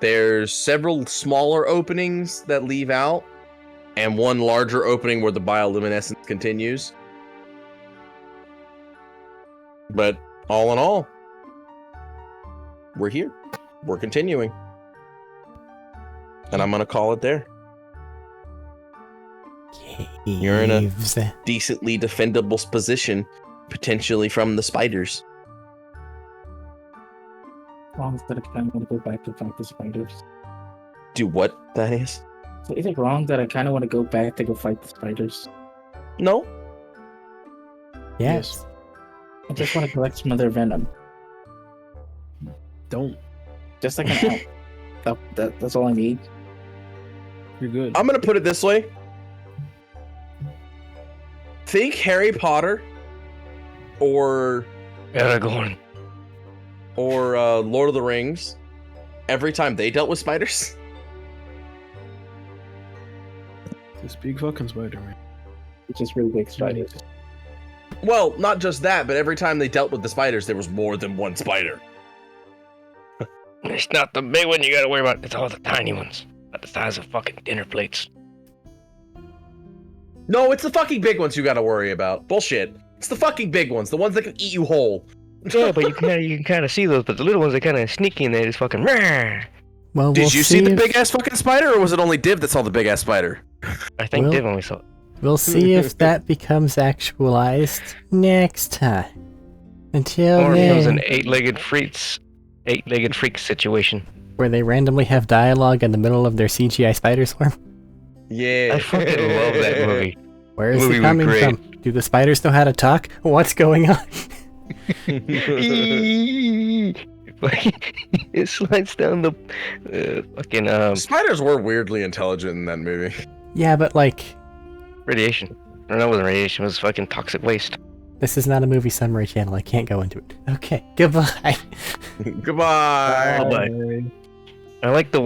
A: There's several smaller openings that leave out, and one larger opening where the bioluminescence continues. But all in all, we're here. We're continuing. And I'm gonna call it there. You're in a
B: Caves.
A: decently defendable position, potentially from the spiders.
D: Wrong that I kind of want to go back to fight the spiders.
A: Do what, that is?
D: So is it wrong that I kind of want to go back to go fight the spiders?
A: No.
B: Yes.
D: I just want to collect some of their venom.
E: Don't.
D: Just like an elf. That's all I need.
E: You're good.
A: I'm gonna put it this way. Think Harry Potter or
C: Aragorn.
A: Lord of the Rings. Every time they dealt with spiders.
E: This big fucking spider, man.
D: It's just really big spiders.
A: Well, not just that, but every time they dealt with the spiders, there was more than one spider.
C: It's not the big one you gotta worry about. It's all the tiny ones. About the size of fucking dinner plates.
A: No, it's the fucking big ones you gotta worry about. Bullshit. It's the fucking big ones, the ones that can eat you whole.
C: Yeah, but you can kind of see those. But the little ones are kind of sneaky and they just fucking. Rawr.
B: Well,
A: Did
B: we'll
A: you see the
B: if-
A: big ass fucking spider, or was it only Div that saw the big ass spider?
C: I think
B: Well-
C: Div only saw it.
B: We'll see if that becomes actualized next time. Until
C: Or it becomes
B: then,
C: an eight-legged freak situation.
B: where they randomly have dialogue in the middle of their CGI spider swarm.
A: Yeah.
C: I fucking love that movie.
B: Where is
C: Movie
B: it
C: was
B: coming
C: great.
B: from? Do the spiders know how to talk? What's going on?
C: It slides down the fucking
A: Spiders were weirdly intelligent in that movie.
B: Yeah, but like,
C: radiation. Or no, it wasn't radiation. It was fucking toxic waste.
B: this is not a movie summary channel. I can't go into it. Okay, goodbye.
A: Goodbye.
C: Bye-bye. I like the